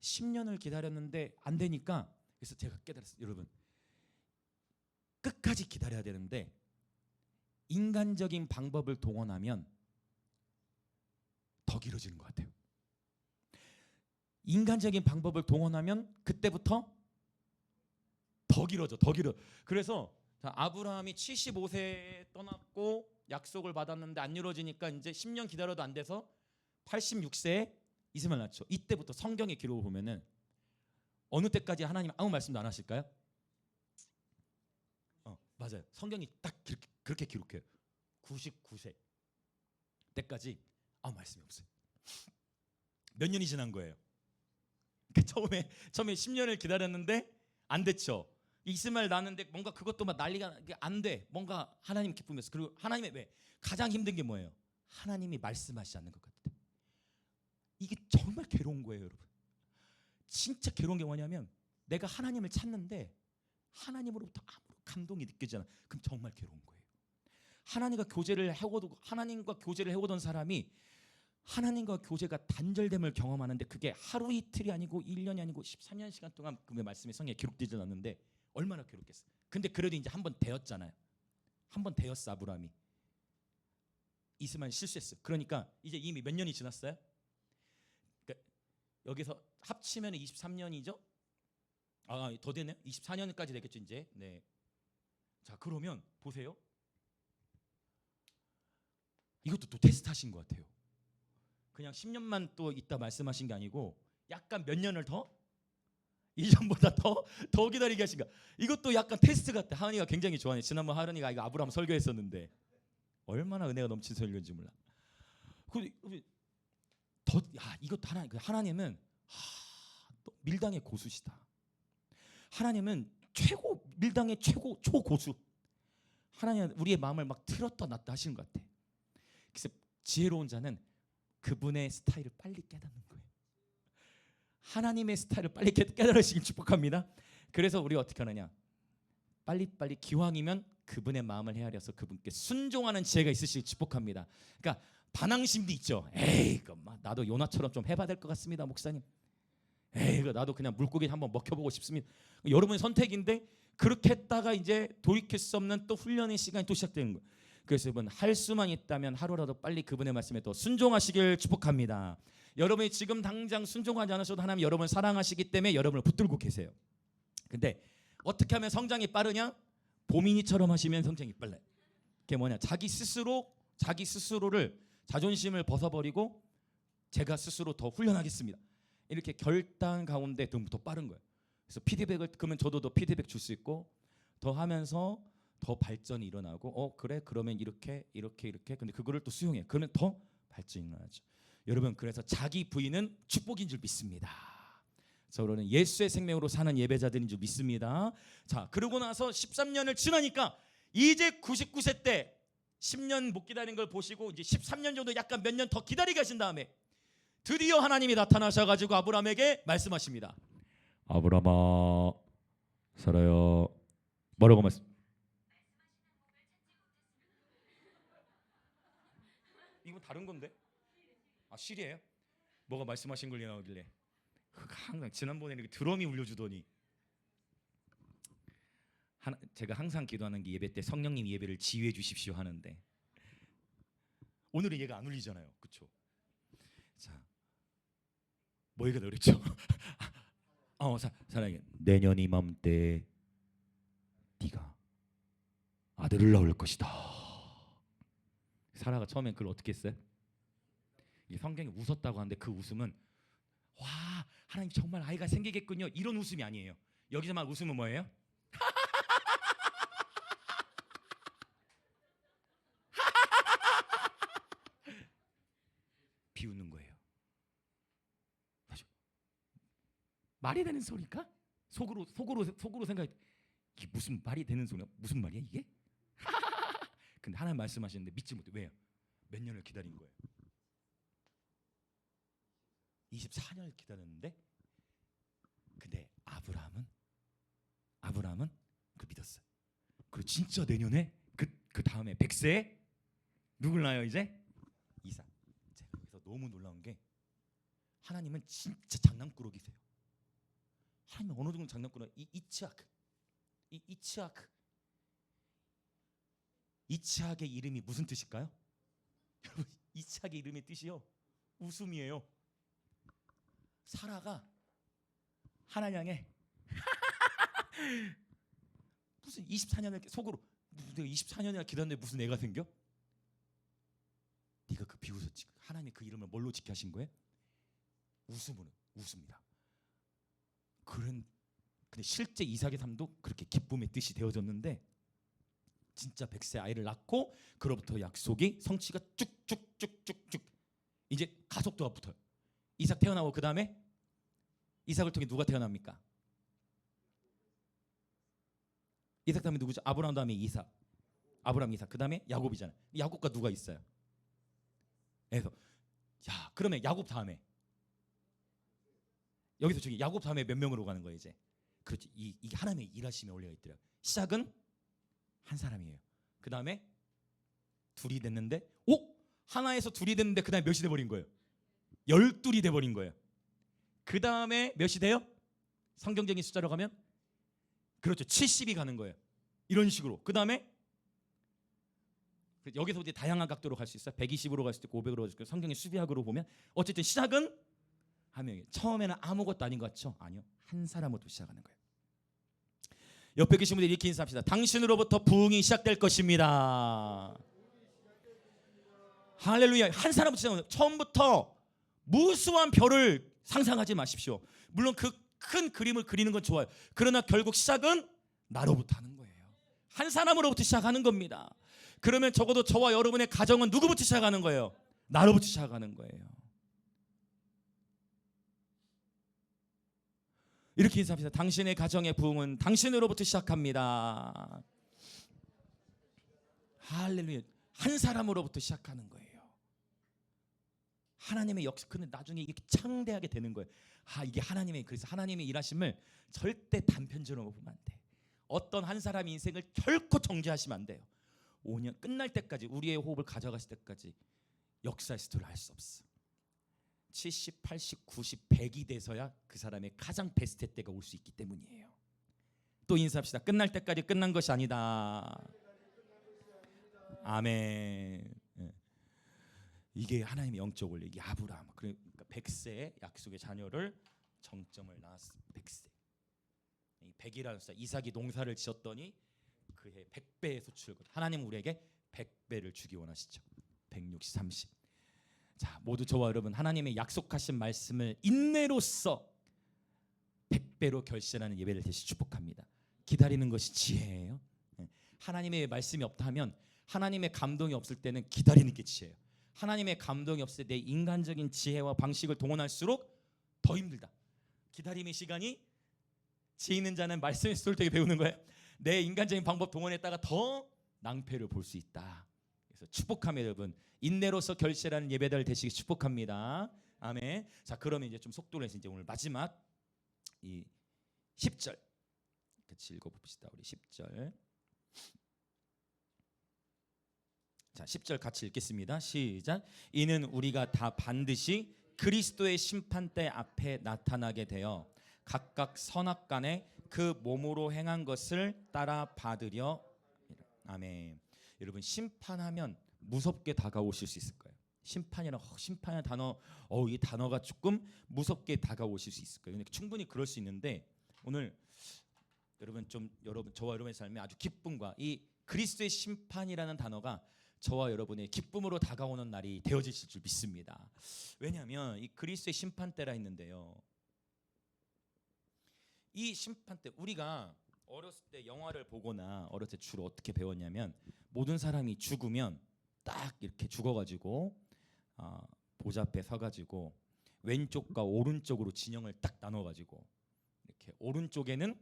10년을 기다렸는데 안 되니까, 그래서 제가 깨달았어요. 여러분, 끝까지 기다려야 되는데 인간적인 방법을 동원하면 더 길어지는 것 같아요. 인간적인 방법을 동원하면 그때부터 더 길어져. 그래서 아브라함이 75세에 떠났고 약속을 받았는데 안 이루어지니까 이제 10년 기다려도 안 돼서 86세에 이스마엘 낳죠. 이때부터 성경의 기록을 보면은 어느 때까지 하나님 아무 말씀도 안 하실까요? 맞아요. 성경이 딱 그렇게 기록해요. 99세 때까지 아무 말씀이 없어요. 몇 년이 지난 거예요? 처음에 10년을 기다렸는데 안 됐죠. 이스마엘 낳았는데 뭔가 그것도 막 난리가 안 돼. 뭔가 하나님 기쁨이었어. 그리고 하나님의 왜 가장 힘든 게 뭐예요? 하나님이 말씀하시지 않는 것 같아. 이게 정말 괴로운 거예요, 여러분. 진짜 괴로운 게 뭐냐면 내가 하나님을 찾는데 하나님으로부터 아무런 감동이 느껴지지 않아. 그럼 정말 괴로운 거예요. 하나님과 교제를 해오던 사람이 하나님과 교제가 단절됨을 경험하는데 그게 하루 이틀이 아니고 1년이 아니고 13년 시간 동안 그 말씀이 성경에 기록되지 않았는데 얼마나 괴롭겠어요. 근데 그래도 이제 한 번 되었잖아요. 한 번 되었어. 아브라함이 이스마엘 실수했어. 그러니까 이제 이미 몇 년이 지났어요? 여기서 합치면 23년이죠? 더 되네요. 24년까지 되겠죠 이제. 네. 자 그러면 보세요. 이것도 또 테스트하신 것 같아요. 그냥 10년만 또 있다 말씀하신 게 아니고 약간 몇 년을 더 이전보다 더 기다리게 하신가. 이것도 약간 테스트 같아. 하은이가 굉장히 좋아해. 지난번 하은이가 이거 아브라함 설교했었는데 얼마나 은혜가 넘친 설교인지 몰라. 이것도 하나님은 밀당의 고수시다. 하나님은 밀당의 최고 초고수. 하나님은 우리의 마음을 막 틀었다 놨다 하시는 것 같아. 그래서 지혜로운 자는 그분의 스타일을 빨리 깨닫는 거예요. 하나님의 스타일을 빨리 깨달으시길 축복합니다. 그래서 우리가 어떻게 하느냐, 빨리빨리 기왕이면 그분의 마음을 헤아려서 그분께 순종하는 지혜가 있으시길 축복합니다. 그러니까 반항심도 있죠. 에이, 나도 요나처럼 좀 해봐야 될 것 같습니다, 목사님. 에이, 나도 그냥 물고기 한번 먹혀보고 싶습니다. 여러분의 선택인데 그렇게 했다가 이제 돌이킬 수 없는 또 훈련의 시간이 또 시작되는 거예요. 그래서 여러분, 할 수만 있다면 하루라도 빨리 그분의 말씀에 또 순종하시길 축복합니다. 여러분이 지금 당장 순종하지 않으셔도 하나님 여러분을 사랑하시기 때문에 여러분을 붙들고 계세요. 근데 어떻게 하면 성장이 빠르냐? 보민이처럼 하시면 성장이 빨라요. 그게 뭐냐? 자기 스스로를 자존심을 벗어버리고 제가 스스로 더 훈련하겠습니다. 이렇게 결단 가운데 더 빠른 거예요. 그래서 피드백을 그러면 저도 더 피드백 줄 수 있고 더 하면서 더 발전이 일어나고 그래 그러면 이렇게 근데 그거를 또 수용해. 그러면 더 발전이 일어나죠. 여러분, 그래서 자기 부인은 축복인 줄 믿습니다. 저로는 예수의 생명으로 사는 예배자들인 줄 믿습니다. 자, 그러고 나서 13년을 지나니까 이제 99세 때 10년 못 기다린 걸 보시고 이제 13년 정도 약간 몇 년 더 기다리게 하신 다음에 드디어 하나님이 나타나셔가지고 아브라함에게 말씀하십니다. 아브라함아, 살아요. 뭐라고 말씀? 이건 다른 건데? 실이에요? 뭐가 말씀하신 걸 나오길래 항상 지난번에 이렇게 드럼이 울려주더니 제가 항상 기도하는 게 예배 때 성령님 예배를 지휘해 주십시오 하는데 오늘은 얘가 안 울리잖아요, 그렇죠? 자, 뭐 얘기가 어렵죠? 사랑해. 내년 이맘때 네가 아들을 낳을 것이다. 사라가 처음엔 그걸 어떻게 했어요? 이 성경이 웃었다고 하는데 그 웃음은 와, 하나님 정말 아이가 생기겠군요, 이런 웃음이 아니에요. 여기서 말 웃음은 뭐예요? 비웃는 거예요. 맞아. 말이 되는 소리일까? 속으로 생각해. 이게 무슨 말이 되는 소리야? 무슨 말이야 이게? 근데 하나님 말씀하시는데 믿지 못해. 왜요? 몇 년을 기다린 거예요. 24년을 기다렸는데, 근데 아브라함은 그 믿었어요. 그리고 진짜 내년에 그 다음에 100세에 누굴 낳아요 이제? 이삭. 제가 여기서 너무 놀라운 게 하나님은 진짜 장난꾸러기세요. 하나님은 어느 정도 장난꾸러기. 이츠학의 이름이 무슨 뜻일까요? 여러분, 이츠학의 이름의 뜻이요, 웃음이에요. 사라가 하나님 향해 무슨 24년을 속으로 내가 24년이나 기다렸는데 무슨 애가 생겨? 네가 그 비웃었지. 하나님이 그 이름을 뭘로 지켜 하신 거예요? 웃음으로, 웃습니다. 근데 실제 이삭의 삶도 그렇게 기쁨의 뜻이 되어졌는데 진짜 100세 아이를 낳고 그로부터 약속이 성취가 쭉쭉쭉쭉쭉 이제 가속도가 붙어요. 이삭 태어나고 그 다음에 이삭을 통해 누가 태어납니까? 이삭 다음에 누구죠? 아브라함 다음에 이삭. 아브라함, 이삭. 그 다음에 야곱이잖아요. 야곱과 누가 있어요? 그래서 그러면 야곱 다음에 여기서 저기 야곱 다음에 몇 명으로 가는 거예요 이제? 그렇지. 이게 하나님의 일하심에 올려 있더라고요. 시작은 한 사람이에요. 그 다음에 둘이 됐는데 하나에서 둘이 됐는데 그 다음에 몇이 돼버린 거예요? 12이 돼버린 거예요. 그 다음에 몇이 돼요? 성경적인 숫자로 가면 그렇죠, 70이 가는 거예요. 이런 식으로. 그 다음에 여기서 이제 다양한 각도로 갈 수 있어요. 120으로 갈 수도 있고 500으로 갈 수도 있고 성경의 수비학으로 보면 어쨌든 시작은 한 명이. 처음에는 아무것도 아닌 것 같죠? 아니요. 한 사람으로부터 시작하는 거예요. 옆에 계신 분들 이렇게 인사합시다. 당신으로부터 부흥이 시작될 것입니다. 할렐루야. 한 사람부터 시작합니다. 처음부터 무수한 별을 상상하지 마십시오. 물론 그 큰 그림을 그리는 건 좋아요. 그러나 결국 시작은 나로부터 하는 거예요. 한 사람으로부터 시작하는 겁니다. 그러면 적어도 저와 여러분의 가정은 누구부터 시작하는 거예요? 나로부터 시작하는 거예요. 이렇게 인사합시다. 당신의 가정의 부흥은 당신으로부터 시작합니다. 할렐루야. 한 사람으로부터 시작하는 거예요. 하나님의 역사. 근데 나중에 이렇게 창대하게 되는 거예요. 이게 하나님의. 그래서 하나님의 일하심을 절대 단편적으로 보면 안 돼. 어떤 한 사람의 인생을 결코 정죄하시면 안 돼요. 5년 끝날 때까지, 우리의 호흡을 가져가실 때까지 역사의 스토리를 알 수 없어. 70, 80, 90, 100이 돼서야 그 사람의 가장 베스트 때가 올 수 있기 때문이에요. 또 인사합시다. 끝날 때까지 끝난 것이 아니다. 아멘. 이게 하나님의 영적 원리. 이게 아브라함. 그러니까 100세의 약속의 자녀를 정점을 낳았어. 100세. 이 100이라는 숫자. 이삭이 농사를 지었더니 그해 100배의 소출을. 하나님 우리에게 100배를 주기 원하시죠. 160, 30. 자, 모두 저와 여러분 하나님의 약속하신 말씀을 인내로써 100배로 결실하는 예배를 다시 축복합니다. 기다리는 것이 지혜예요. 하나님의 말씀이 없다 하면, 하나님의 감동이 없을 때는 기다리는 게 지혜예요. 하나님의 감동이 없을 때 내 인간적인 지혜와 방식을 동원할수록 더 힘들다. 기다림의 시간이 지혜 있는 자는 말씀의 소리를 배우는 거예요. 내 인간적인 방법 동원했다가 더 낭패를 볼 수 있다. 그래서 축복합니다. 여러분 인내로서 결실하는 예배들 되시기 축복합니다. 아멘. 자, 그러면 이제 좀 속도를 해서 이제 오늘 마지막 이 10절 같이 읽어봅시다. 우리 10절. 자, 10절 같이 읽겠습니다. 시작. 이는 우리가 다 반드시 그리스도의 심판대 앞에 나타나게 되어 각각 선악간에 그 몸으로 행한 것을 따라 받으려. 아멘. 여러분 심판하면 무섭게 다가오실 수 있을 거예요. 심판이라는 단어, 이 단어가 조금 무섭게 다가오실 수 있을 거예요. 근데 충분히 그럴 수 있는데 오늘 여러분 저와 여러분의 삶에 아주 기쁨과 이 그리스도의 심판이라는 단어가 저와 여러분의 기쁨으로 다가오는 날이 되어지실 줄 믿습니다. 왜냐하면 이 그리스도의 심판대라 했는데요. 이 심판대, 우리가 어렸을 때 영화를 보거나 어렸을 때 주로 어떻게 배웠냐면, 모든 사람이 죽으면 딱 이렇게 죽어가지고 보좌 앞에 서가지고 왼쪽과 오른쪽으로 진영을 딱 나눠가지고 이렇게 오른쪽에는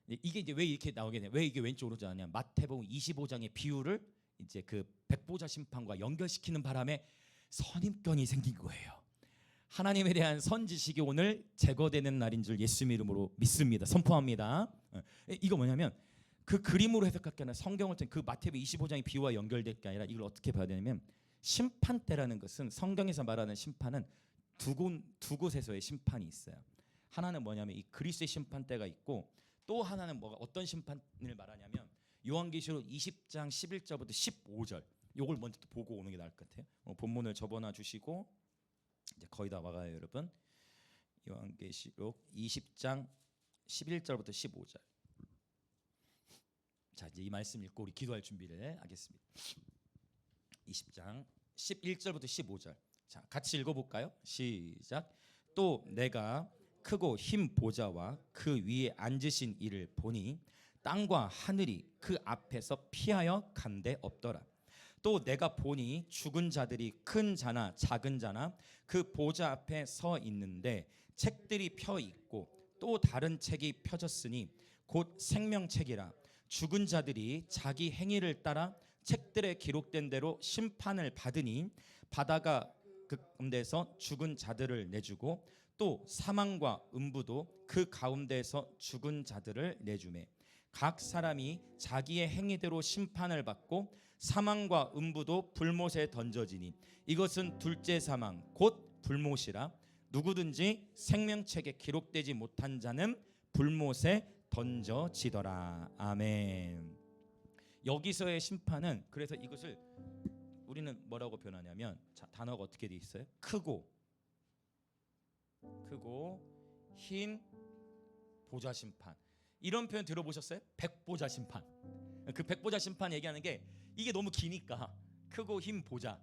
이게 이제 왜 이렇게 나오게 돼? 왜 이게 왼쪽으로 자냐? 마태복음 25장의 비유를 이제 그 백보자 심판과 연결시키는 바람에 선입견이 생긴 거예요. 하나님에 대한 선지식이 오늘 제거되는 날인 줄 예수님 이름으로 믿습니다. 선포합니다. 이거 뭐냐면 그 그림으로 해석할 게 아니라 성경을 그 마태복음 25장의 비유와 연결될 게 아니라 이걸 어떻게 봐야 되냐면, 심판 때라는 것은, 성경에서 말하는 심판은 두 곳에서의 심판이 있어요. 하나는 뭐냐면 이 그리스도의 심판 때가 있고, 또 하나는 뭐가 어떤 심판을 말하냐면 요한계시록 20장 11절부터 15절. 요걸 먼저 또 보고 오는 게 나을 것 같아요. 본문을 접어놔 주시고 이제 거의 다 와가요, 여러분. 요한계시록 20장 11절부터 15절. 자, 이제 이 말씀 읽고 우리 기도할 준비를 하겠습니다. 20장 11절부터 15절. 자, 같이 읽어볼까요? 시작. 또 내가 크고 흰 보좌와 그 위에 앉으신 이를 보니 땅과 하늘이 그 앞에서 피하여 간데 없더라. 또 내가 보니 죽은 자들이 큰 자나 작은 자나 그 보좌 앞에 서 있는데 책들이 펴 있고 또 다른 책이 펴졌으니 곧 생명책이라. 죽은 자들이 자기 행위를 따라 책들에 기록된 대로 심판을 받으니 바다가 그 가운데서 죽은 자들을 내주고 또 사망과 음부도 그 가운데서 죽은 자들을 내주매 각 사람이 자기의 행위대로 심판을 받고 사망과 음부도 불못에 던져지니 이것은 둘째 사망 곧 불못이라. 누구든지 생명책에 기록되지 못한 자는 불못에 던져지더라. 아멘. 여기서의 심판은, 그래서 이것을 우리는 뭐라고 표현하냐면 자, 단어가 어떻게 돼 있어요? 크고 흰 보좌 심판. 이런 표현 들어보셨어요? 백보자 심판. 그 백보자 심판 얘기하는 게 이게 너무 기니까 크고 흰 보좌.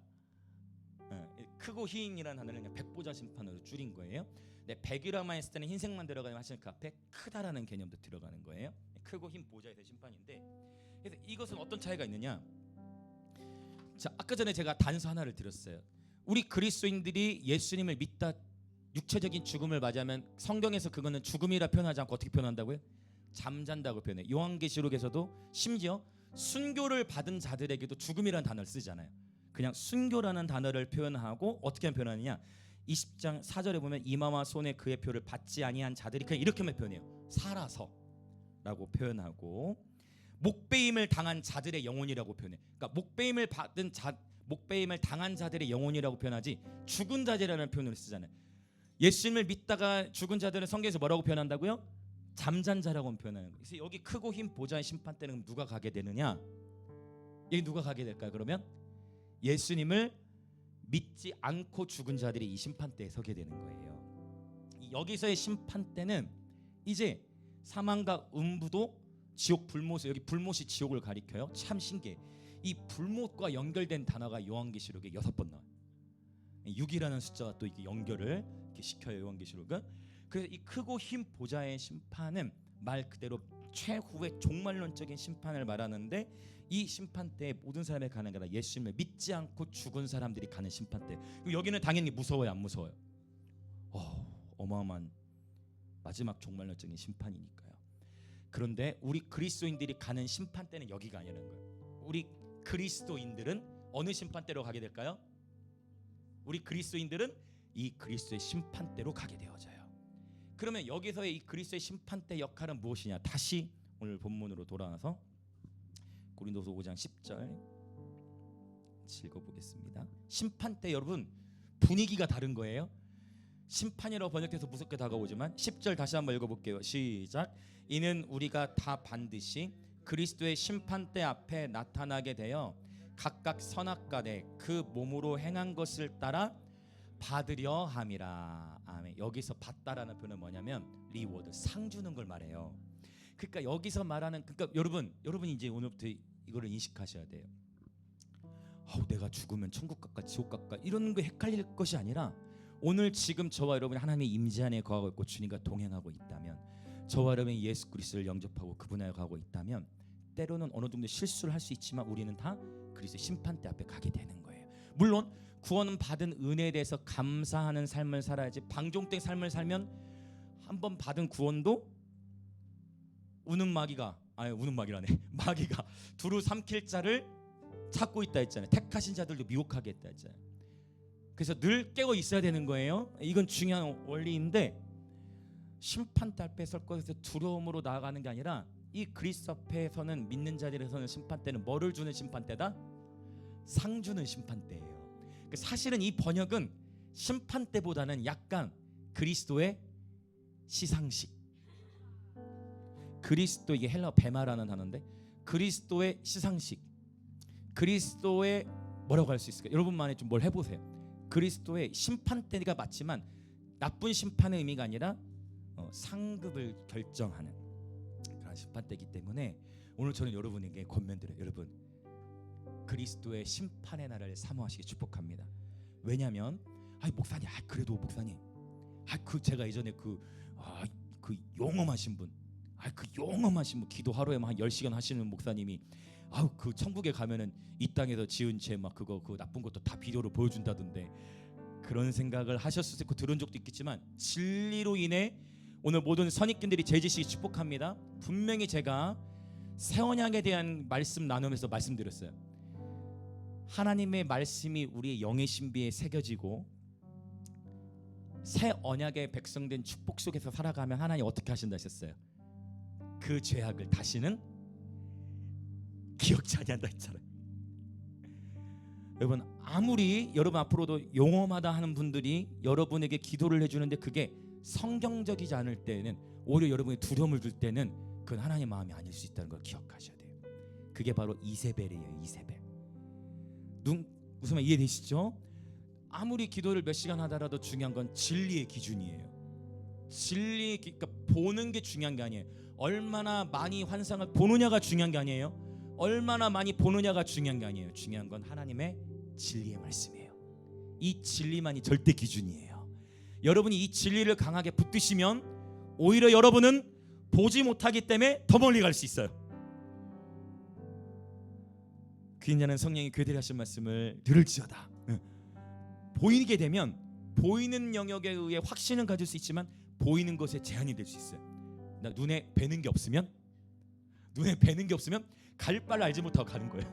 크고 흰이라는 단어를 그냥 백보자 심판으로 줄인 거예요. 네, 백이라만 했을 때는 흰색만 들어가면 하시는 그 앞에 크다라는 개념도 들어가는 거예요. 크고 흰 보좌에 대한 심판인데, 그래서 이것은 어떤 차이가 있느냐? 자, 아까 전에 제가 단서 하나를 드렸어요. 우리 그리스도인들이 예수님을 믿다 육체적인 죽음을 맞이하면 성경에서 그거는 죽음이라 표현하지 않고 어떻게 표현한다고요? 잠잔다고 표현해요. 요한계시록에서도 심지어 순교를 받은 자들에게도 죽음이라는 단어를 쓰잖아요. 그냥 순교라는 단어를 표현하고 어떻게 표현하느냐? 20장 4절에 보면 이마와 손에 그의 표를 받지 아니한 자들이 그냥 이렇게만 표현해요. 살아서라고 표현하고, 목배임을 당한 자들의 영혼이라고 표현해. 그러니까 목배임을 당한 자들의 영혼이라고 표현하지 죽은 자들이라는 표현을 쓰잖아요. 예수님을 믿다가 죽은 자들은 성경에서 뭐라고 표현한다고요? 잠잔 자라고 표현하는 거예요. 그래서 여기 크고 흰 보좌의 심판 때는 누가 가게 되느냐? 여기 누가 가게 될까요? 그러면 예수님을 믿지 않고 죽은 자들이 이 심판대에 서게 되는 거예요. 여기서의 심판대는 이제 사망과 음부도 지옥 불못, 여기 불못이 지옥을 가리켜요. 참 신기해. 이 불못과 연결된 단어가 요한계시록에 6번 나와요. 6이라는 숫자가 또 이게 연결을 이렇게 시켜요, 요한계시록은. 그래서 이 크고 흰 보좌의 심판은 말 그대로 최후의 종말론적인 심판을 말하는데, 이 심판 때에 모든 사람이 가는 게 아니라 예수님을 믿지 않고 죽은 사람들이 가는 심판 때. 여기는 당연히 무서워요, 안 무서워요? 어마어마한 마지막 종말론적인 심판이니까요. 그런데 우리 그리스도인들이 가는 심판 때는 여기가 아니라는 거예요. 우리 그리스도인들은 어느 심판 때로 가게 될까요? 우리 그리스도인들은 이 그리스도의 심판 때로 가게 되어져요. 그러면 여기서의 이 그리스도의 심판 때 역할은 무엇이냐? 다시 오늘 본문으로 돌아와서 고린도서 5장 10절 읽어보겠습니다. 심판 때 여러분 분위기가 다른 거예요. 심판이라고 번역돼서 무섭게 다가오지만 10절 다시 한번 읽어볼게요. 시작. 이는 우리가 다 반드시 그리스도의 심판대 앞에 나타나게 되어 각각 선악과대 그 몸으로 행한 것을 따라 받으려 함이라. 아멘. 여기서 받다라는 표현은 뭐냐면 리워드, 상 주는 걸 말해요. 그러니까 여기서 말하는, 그러니까 여러분이 이제 오늘부터 이거를 인식하셔야 돼요. 내가 죽으면 천국 갈까 지옥 갈까 이런 거 헷갈릴 것이 아니라, 오늘 지금 저와 여러분이 하나님의 임재 안에 거하고 있고 주님과 동행하고 있다면, 저와 여러분이 예수 그리스도를 영접하고 그분 안에 거하고 있다면, 때로는 어느 정도 실수를 할 수 있지만 우리는 다 그리스도의 심판대 앞에 가게 되는 거예요. 물론 구원은 받은 은혜에 대해서 감사하는 삶을 살아야지, 방종된 삶을 살면 한번 받은 구원도 마귀가 두루 삼킬 자를 찾고 있다 했잖아요. 택하신 자들도 미혹하게 했다 했잖아요. 그래서 늘 깨어 있어야 되는 거예요. 이건 중요한 원리인데, 심판대 앞에 설 것에서 두려움으로 나아가는 게 아니라, 이 그리스도 앞에서는 믿는 자들에서는 심판대는 뭐를 주는 심판대다? 상 주는 심판대예요. 사실은 이 번역은 심판대보다는 약간 그리스도의 시상식, 그리스도, 이게 헬라어 베마라는 단어인데, 그리스도의 시상식, 그리스도의 뭐라고 할 수 있을까요? 여러분만이 좀 뭘 해보세요. 그리스도의 심판대가 맞지만 나쁜 심판의 의미가 아니라 상급을 결정하는 그런 심판대이기 때문에 오늘 저는 여러분에게 권면드려요. 여러분, 그리스도의 심판의 날을 사모하시기 축복합니다. 왜냐하면 목사님, 그래도 목사님, 제가 예전에 그 용엄하신 분, 기도 하루에 한 10시간 하시는 목사님이 그 천국에 가면은 이 땅에서 지은 죄 그거 나쁜 것도 다 비디오로 보여준다던데, 그런 생각을 하셨을 때 들은 적도 있겠지만, 진리로 인해 오늘 모든 선입견들이 제지시기 축복합니다. 분명히 제가 새 언약에 대한 말씀 나누면서 말씀드렸어요. 하나님의 말씀이 우리의 영의 신비에 새겨지고 새 언약의 백성된 축복 속에서 살아가면 하나님 어떻게 하신다 하셨어요? 그 죄악을 다시는 기억지 아니한다 했잖아요. 여러분, 아무리 여러분 앞으로도 용험하다 하는 분들이 여러분에게 기도를 해주는데 그게 성경적이지 않을 때는, 오히려 여러분이 두려움을 줄 때는 그건 하나님의 마음이 아닐 수 있다는 걸 기억하셔야 돼요. 그게 바로 이세벨이에요. 이세벨. 무슨 말 이해되시죠? 아무리 기도를 몇 시간 하더라도 중요한 건 진리의 기준이에요. 그러니까 보는 게 중요한 게 아니에요. 얼마나 많이 환상을 보느냐가 중요한 게 아니에요. 얼마나 많이 보느냐가 중요한 게 아니에요. 중요한 건 하나님의 진리의 말씀이에요. 이 진리만이 절대 기준이에요. 여러분이 이 진리를 강하게 붙드시면 오히려 여러분은 보지 못하기 때문에 더 멀리 갈 수 있어요. 귀인 자는 성령이 교회들이 하신 말씀을 들을지어다. 보이게 되면 보이는 영역에 의해 확신은 가질 수 있지만 보이는 것에 제한이 될 수 있어요. 눈에 뵈는 게 없으면 갈 바를 알지 못하고 가는 거예요.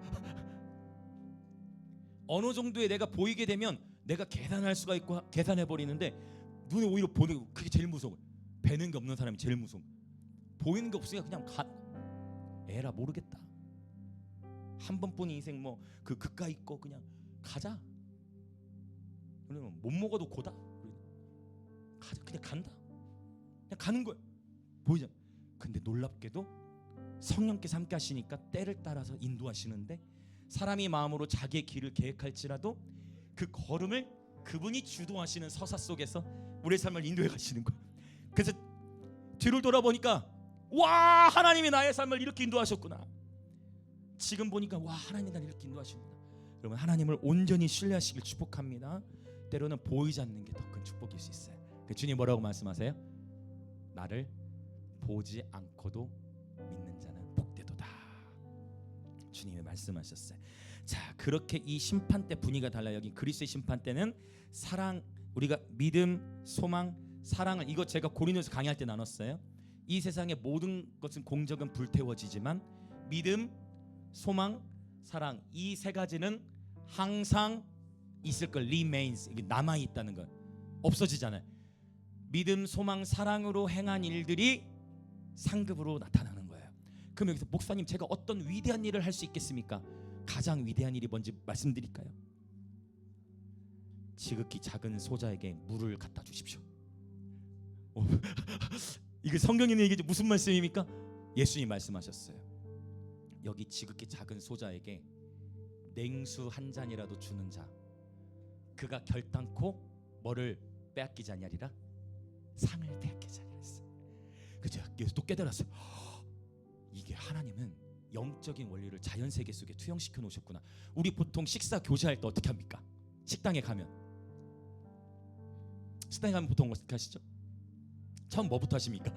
어느 정도에 내가 보이게 되면 내가 계산할 수가 있고 계산해 버리는데 눈에 오히려 보는 그게 제일 무서워. 뵈는 게 없는 사람이 제일 무서워. 보이는 게 없으니까 그냥 에라 모르겠다. 한 번뿐인 인생 뭐 그 그까이 있고 그냥 가자. 그러면 못 먹어도 고다. 가자 그냥 간다. 그냥 가는 거야. 보이잖아. 근데 놀랍게도 성령께서 함께 하시니까 때를 따라서 인도하시는데 사람이 마음으로 자기의 길을 계획할지라도 그 걸음을 그분이 주도하시는 서사 속에서 우리의 삶을 인도해 가시는 거야. 그래서 뒤를 돌아보니까 와 하나님이 나의 삶을 이렇게 인도하셨구나. 지금 보니까 와 하나님이 나를 이렇게 인도하시는구나. 여러분 하나님을 온전히 신뢰하시길 축복합니다. 때로는 보이지 않는 게 더 큰 축복일 수 있어요. 주님 뭐라고 말씀하세요? 나를 보지 않고도 믿는 자는 복되도다. 주님이 말씀하셨어요. 자 그렇게 이 심판 때 분위기가 달라요. 여기 그리스도의 심판 때는 사랑, 우리가 믿음, 소망, 사랑을, 이거 제가 고린도서 강의할 때 나눴어요. 이 세상의 모든 것은 공적은 불태워지지만 믿음, 소망, 사랑, 이 세 가지는 항상 있을 걸. remains, 이게 남아 있다는 건 없어지잖아요. 믿음, 소망, 사랑으로 행한 일들이 상급으로 나타나는 거예요. 그럼 여기서 목사님 제가 어떤 위대한 일을 할 수 있겠습니까? 가장 위대한 일이 뭔지 말씀드릴까요? 지극히 작은 소자에게 물을 갖다 주십시오. 이게 성경에 있는 얘기지 무슨 말씀입니까? 예수님 말씀하셨어요. 여기 지극히 작은 소자에게 냉수 한 잔이라도 주는 자, 그가 결단코 뭐를 빼앗기지 아니하리라? 상을 빼앗기지 아니하리라. 그죠? 그래서 또 깨달았어요. 이게 하나님은 영적인 원리를 자연 세계 속에 투영시켜 놓으셨구나. 우리 보통 식사 교제할 때 어떻게 합니까? 식당에 가면 보통 어떻게 하시죠? 처음 뭐부터 하십니까?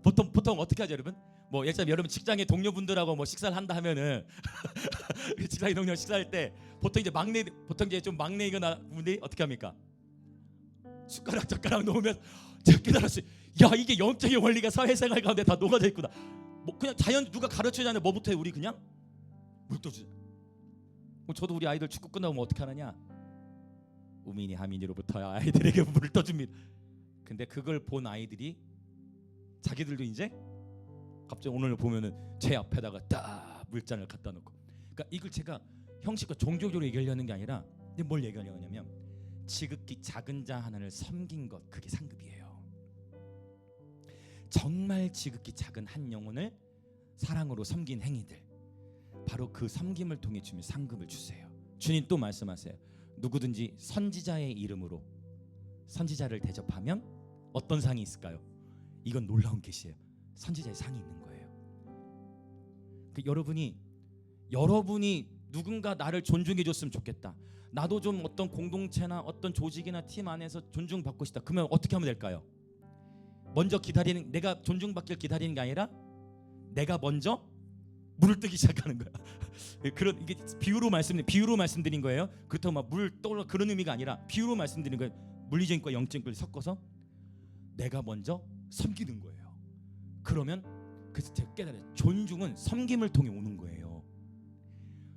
보통 어떻게 하죠, 여러분? 뭐 예를 들면 여러분 직장의 동료분들하고 뭐 식사를 한다 하면은 직장의 동료 식사할 때 보통 이제 좀 막내이거나 분들이 어떻게 합니까? 숟가락 젓가락 놓으면 제가 깨달았어요. 야 이게 영적인 원리가 사회생활 가운데 다 녹아져 있구나. 뭐 그냥 자연 누가 가르쳐주지 않는데 뭐부터 해? 우리 그냥 물 떠주자. 저도 우리 아이들 축구 끝나고 뭐 어떻게 하느냐? 우민이 하민이로부터 아이들에게 물을 떠줍니다. 근데 그걸 본 아이들이 자기들도 이제 갑자기 오늘 보면은 제 앞에다가 딱 물잔을 갖다 놓고, 그러니까 이걸 제가 형식과 종교적으로 얘기하려는 게 아니라 뭘 얘기하려고 하냐면 지극히 작은 자 하나를 섬긴 것, 그게 상급이에요. 정말 지극히 작은 한 영혼을 사랑으로 섬긴 행위들, 바로 그 섬김을 통해 주면 상급을 주세요. 주님 또 말씀하세요. 누구든지 선지자의 이름으로 선지자를 대접하면 어떤 상이 있을까요? 이건 놀라운 계시예요. 선지자의 상이 있는 거예요. 여러분이 누군가 나를 존중해 줬으면 좋겠다. 나도 좀 어떤 공동체나 어떤 조직이나 팀 안에서 존중받고 싶다. 그러면 어떻게 하면 될까요? 먼저 내가 존중받길 기다리는 게 아니라 내가 먼저 물을 뜨기 시작하는 거야. 이게 비유로 말씀드린 거예요. 그렇다고 막 물 떠올라 그런 의미가 아니라 비유로 말씀드린 거예요. 물리적인 거 영적인 걸 섞어서 내가 먼저 섬기는 거예요. 그러면 그래서 제가 깨달아요. 존중은 섬김을 통해 오는 거예요.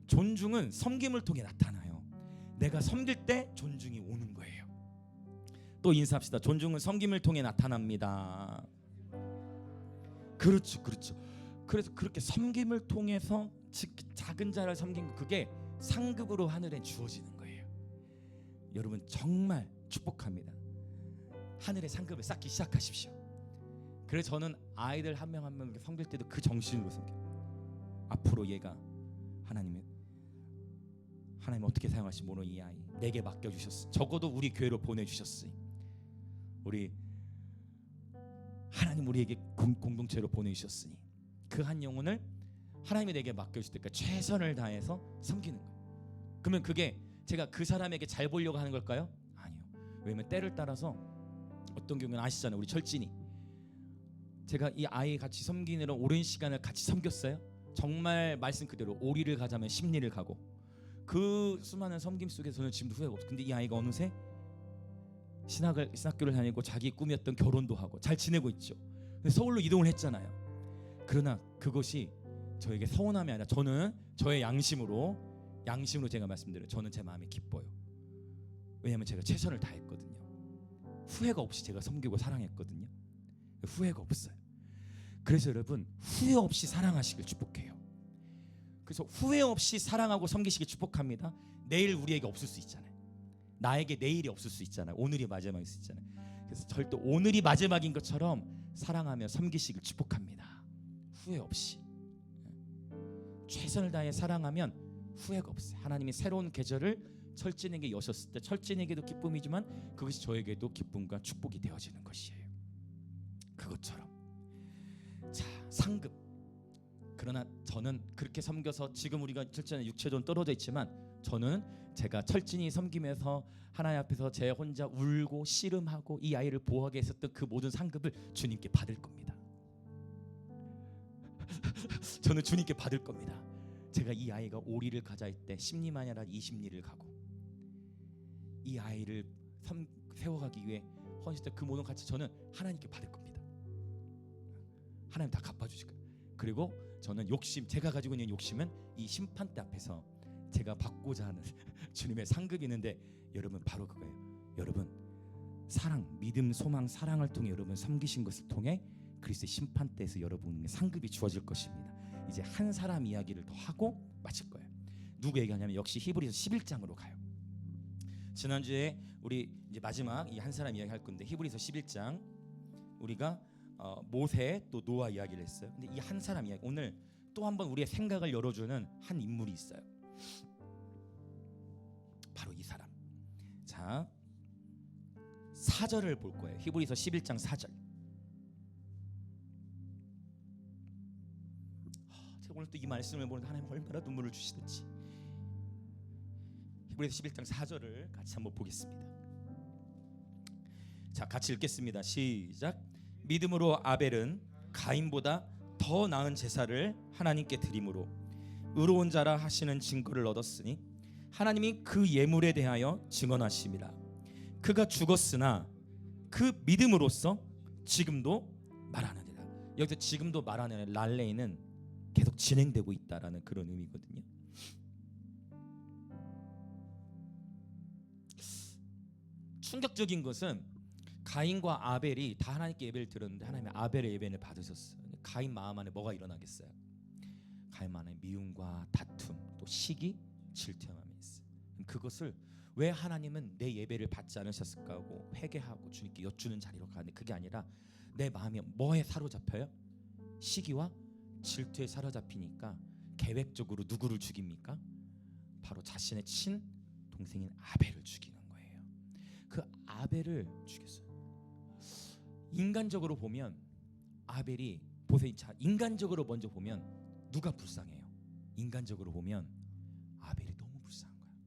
존중은 섬김을 통해 나타나요. 내가 섬길 때 존중이 오는 거예요. 또 인사합시다. 존중은 섬김을 통해 나타납니다. 그렇죠. 그래서 그렇게 섬김을 통해서 작은 자를 섬긴 거, 그게 상급으로 하늘에 주어지는 거예요. 여러분 정말 축복합니다. 하늘의 상급을 쌓기 시작하십시오. 그래서 저는 아이들 한 명 한 명 섬길 때도 그 정신으로 섬겨요. 앞으로 얘가 하나님 어떻게 사용하시 모르는 이 아이 내게 맡겨주셨으니, 적어도 우리 교회로 보내주셨으니, 우리 하나님 우리에게 공동체로 보내주셨으니 그 한 영혼을 하나님이 내게 맡겨주실 때까지 최선을 다해서 섬기는 거예요. 그러면 그게 제가 그 사람에게 잘 보려고 하는 걸까요? 아니요. 왜냐면 때를 따라서 어떤 경우는 아시잖아요. 우리 철진이, 제가 이 아이 같이 섬기느라 오랜 시간을 같이 섬겼어요. 정말 말씀 그대로 오리를 가자면 십리를 가고, 그 수많은 섬김 속에서는 지금도 후회가 없어요. 근데 이 아이가 어느새 신학교를 다니고 자기 꿈이었던 결혼도 하고 잘 지내고 있죠. 근데 서울로 이동을 했잖아요. 그러나 그것이 저에게 서운함이 아니라 저는 저의 양심으로 제가 말씀드려요. 저는 제 마음이 기뻐요. 왜냐하면 제가 최선을 다했거든요. 후회가 없이 제가 섬기고 사랑했거든요. 후회가 없어요. 그래서 여러분, 후회 없이 사랑하시길 축복해요. 그래서 후회 없이 사랑하고 섬기시길 축복합니다. 내일 우리에게 없을 수 있잖아요. 나에게 내일이 없을 수 있잖아요. 오늘이 마지막일 수 있잖아요. 그래서 절대 오늘이 마지막인 것처럼 사랑하며 섬기시길 축복합니다. 후회 없이 최선을 다해 사랑하면 후회가 없어요. 하나님이 새로운 계절을 철진에게 여셨을 때 철진에게도 기쁨이지만 그것이 저에게도 기쁨과 축복이 되어지는 것이에요. 그것처럼 자, 상급. 그러나 저는 그렇게 섬겨서 지금 우리가 철진은 육체적으로 떨어져 있지만 저는 제가 철진이 섬기면서 하나님 앞에서 제 혼자 울고 씨름하고 이 아이를 보호하게 했었던 그 모든 상급을 주님께 받을 겁니다. 저는 주님께 받을 겁니다. 제가 이 아이가 오리를 가자 할 때 10리만이 아니라 20리를 가고 이 아이를 세워가기 위해 헌신했던 그 모든 가치 저는 하나님께 받을 겁니다. 하나님 다 갚아주실 거예요. 그리고 저는 제가 가지고 있는 욕심은 이 심판대 앞에서 제가 받고자 하는 주님의 상급이 있는데 여러분 바로 그거예요. 여러분 사랑, 믿음, 소망, 사랑을 통해 여러분 섬기신 것을 통해 그리스도의 심판대에서 여러분의 상급이 주어질 것입니다. 이제 한 사람 이야기를 더 하고 마칠 거예요. 누구 얘기하냐면 역시 히브리서 11장으로 가요. 지난주에 우리 이제 마지막 이 한 사람 이야기 할 건데 히브리서 11장 우리가 모세 또 노아 이야기를 했어요. 근데 이 한 사람 이야기 오늘 또 한 번 우리의 생각을 열어주는 한 인물이 있어요. 바로 이 사람. 자, 4절을 볼 거예요. 히브리서 11장 4절. 제가 오늘 또 이 말씀을 보는데 하나님 얼마나 눈물을 주시든지. 히브리서 11장 4절을 같이 한번 보겠습니다. 자, 같이 읽겠습니다. 시작. 믿음으로 아벨은 가인보다 더 나은 제사를 하나님께 드림으로 의로운 자라 하시는 증거를 얻었으니 하나님이 그 예물에 대하여 증언하심이라. 그가 죽었으나 그 믿음으로써 지금도 말하느니라. 여기서 지금도 말하는 랄레이는 계속 진행되고 있다라는 그런 의미거든요. 충격적인 것은 가인과 아벨이 다 하나님께 예배를 드렸는데 하나님이 아벨의 예배를 받으셨어요. 가인 마음 안에 뭐가 일어나겠어요? 가인 마음 안에 미움과 다툼, 또 시기, 질투함이 있어요. 그것을 왜 하나님은 내 예배를 받지 않으셨을까 하고 회개하고 주님께 여쭈는 자리로 가는데 그게 아니라 내 마음이 뭐에 사로잡혀요? 시기와 질투에 사로잡히니까 계획적으로 누구를 죽입니까? 바로 자신의 친 동생인 아벨을 죽이는 거예요. 그 아벨을 죽였어요. 인간적으로 보면 아벨이 보세요. 자, 인간적으로 먼저 보면 누가 불쌍해요? 인간적으로 보면 아벨이 너무 불쌍한 거예요.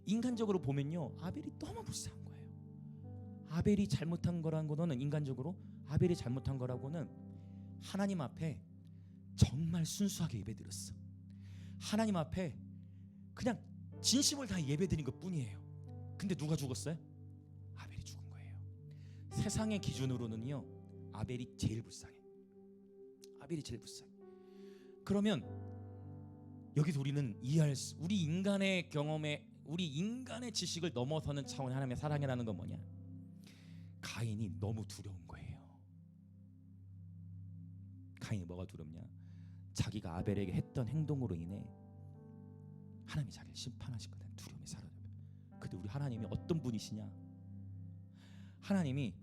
인간적으로 보면요, 아벨이 너무 불쌍한 거예요. 아벨이 잘못한 거라는 거는 인간적으로 아벨이 잘못한 거라고는 하나님 앞에 정말 순수하게 예배드렸어. 하나님 앞에 그냥 진심을 다 예배드린 것뿐이에요. 근데 누가 죽었어요? 아벨이 죽은 거예요. 세상의 기준으로는요, 아벨이 제일 불쌍해. 아벨이 제일 불쌍해. 그러면 여기서 우리는 우리 인간의 경험에, 우리 인간의 지식을 넘어서는 차원의 하나님의 사랑이라는 건 뭐냐? 가인이 너무 두려운 거예요. 가인이 뭐가 두렵냐? 자기가 아벨에게 했던 행동으로 인해 하나님이 자기를 심판하실 거다는 두려움이 사라져요. 근데 우리 하나님이 어떤 분이시냐? 하나님이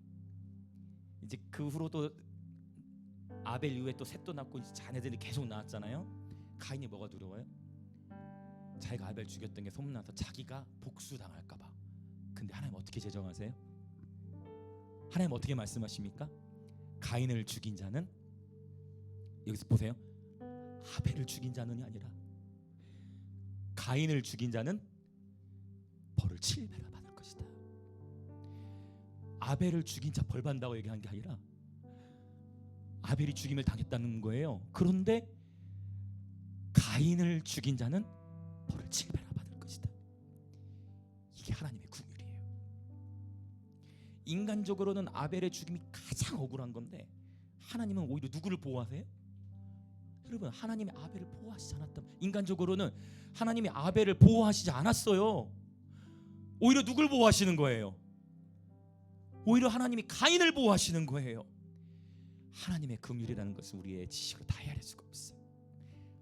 이제 그 후로도 아벨 이후에 또 셋도 낳고 이제 자녀들이 계속 낳았잖아요. 가인이 뭐가 두려워요? 자기가 아벨 죽였던 게 소문나서 자기가 복수당할까 봐. 근데 하나님 어떻게 제정하세요? 하나님 어떻게 말씀하십니까? 가인을 죽인 자는, 여기서 보세요, 아벨을 죽인 자는이 아니라 가인을 죽인 자는 벌을 7배나 받을 것이다. 아벨을 죽인 자 벌 받는다고 얘기한 게 아니라 아벨이 죽임을 당했다는 거예요. 그런데 가인을 죽인 자는 벌을 7배나 받을 것이다. 이게 하나님의 긍휼이에요. 인간적으로는 아벨의 죽임이 가장 억울한 건데 하나님은 오히려 누구를 보호하세요? 여러분, 하나님이 아벨을 보호하시지 않았다면, 인간적으로는 하나님이 아벨을 보호하시지 않았어요. 오히려 누굴 보호하시는 거예요? 오히려 하나님이 가인을 보호하시는 거예요. 하나님의 긍휼이라는 것은 우리의 지식으로 다 헤아릴 수가 없어요.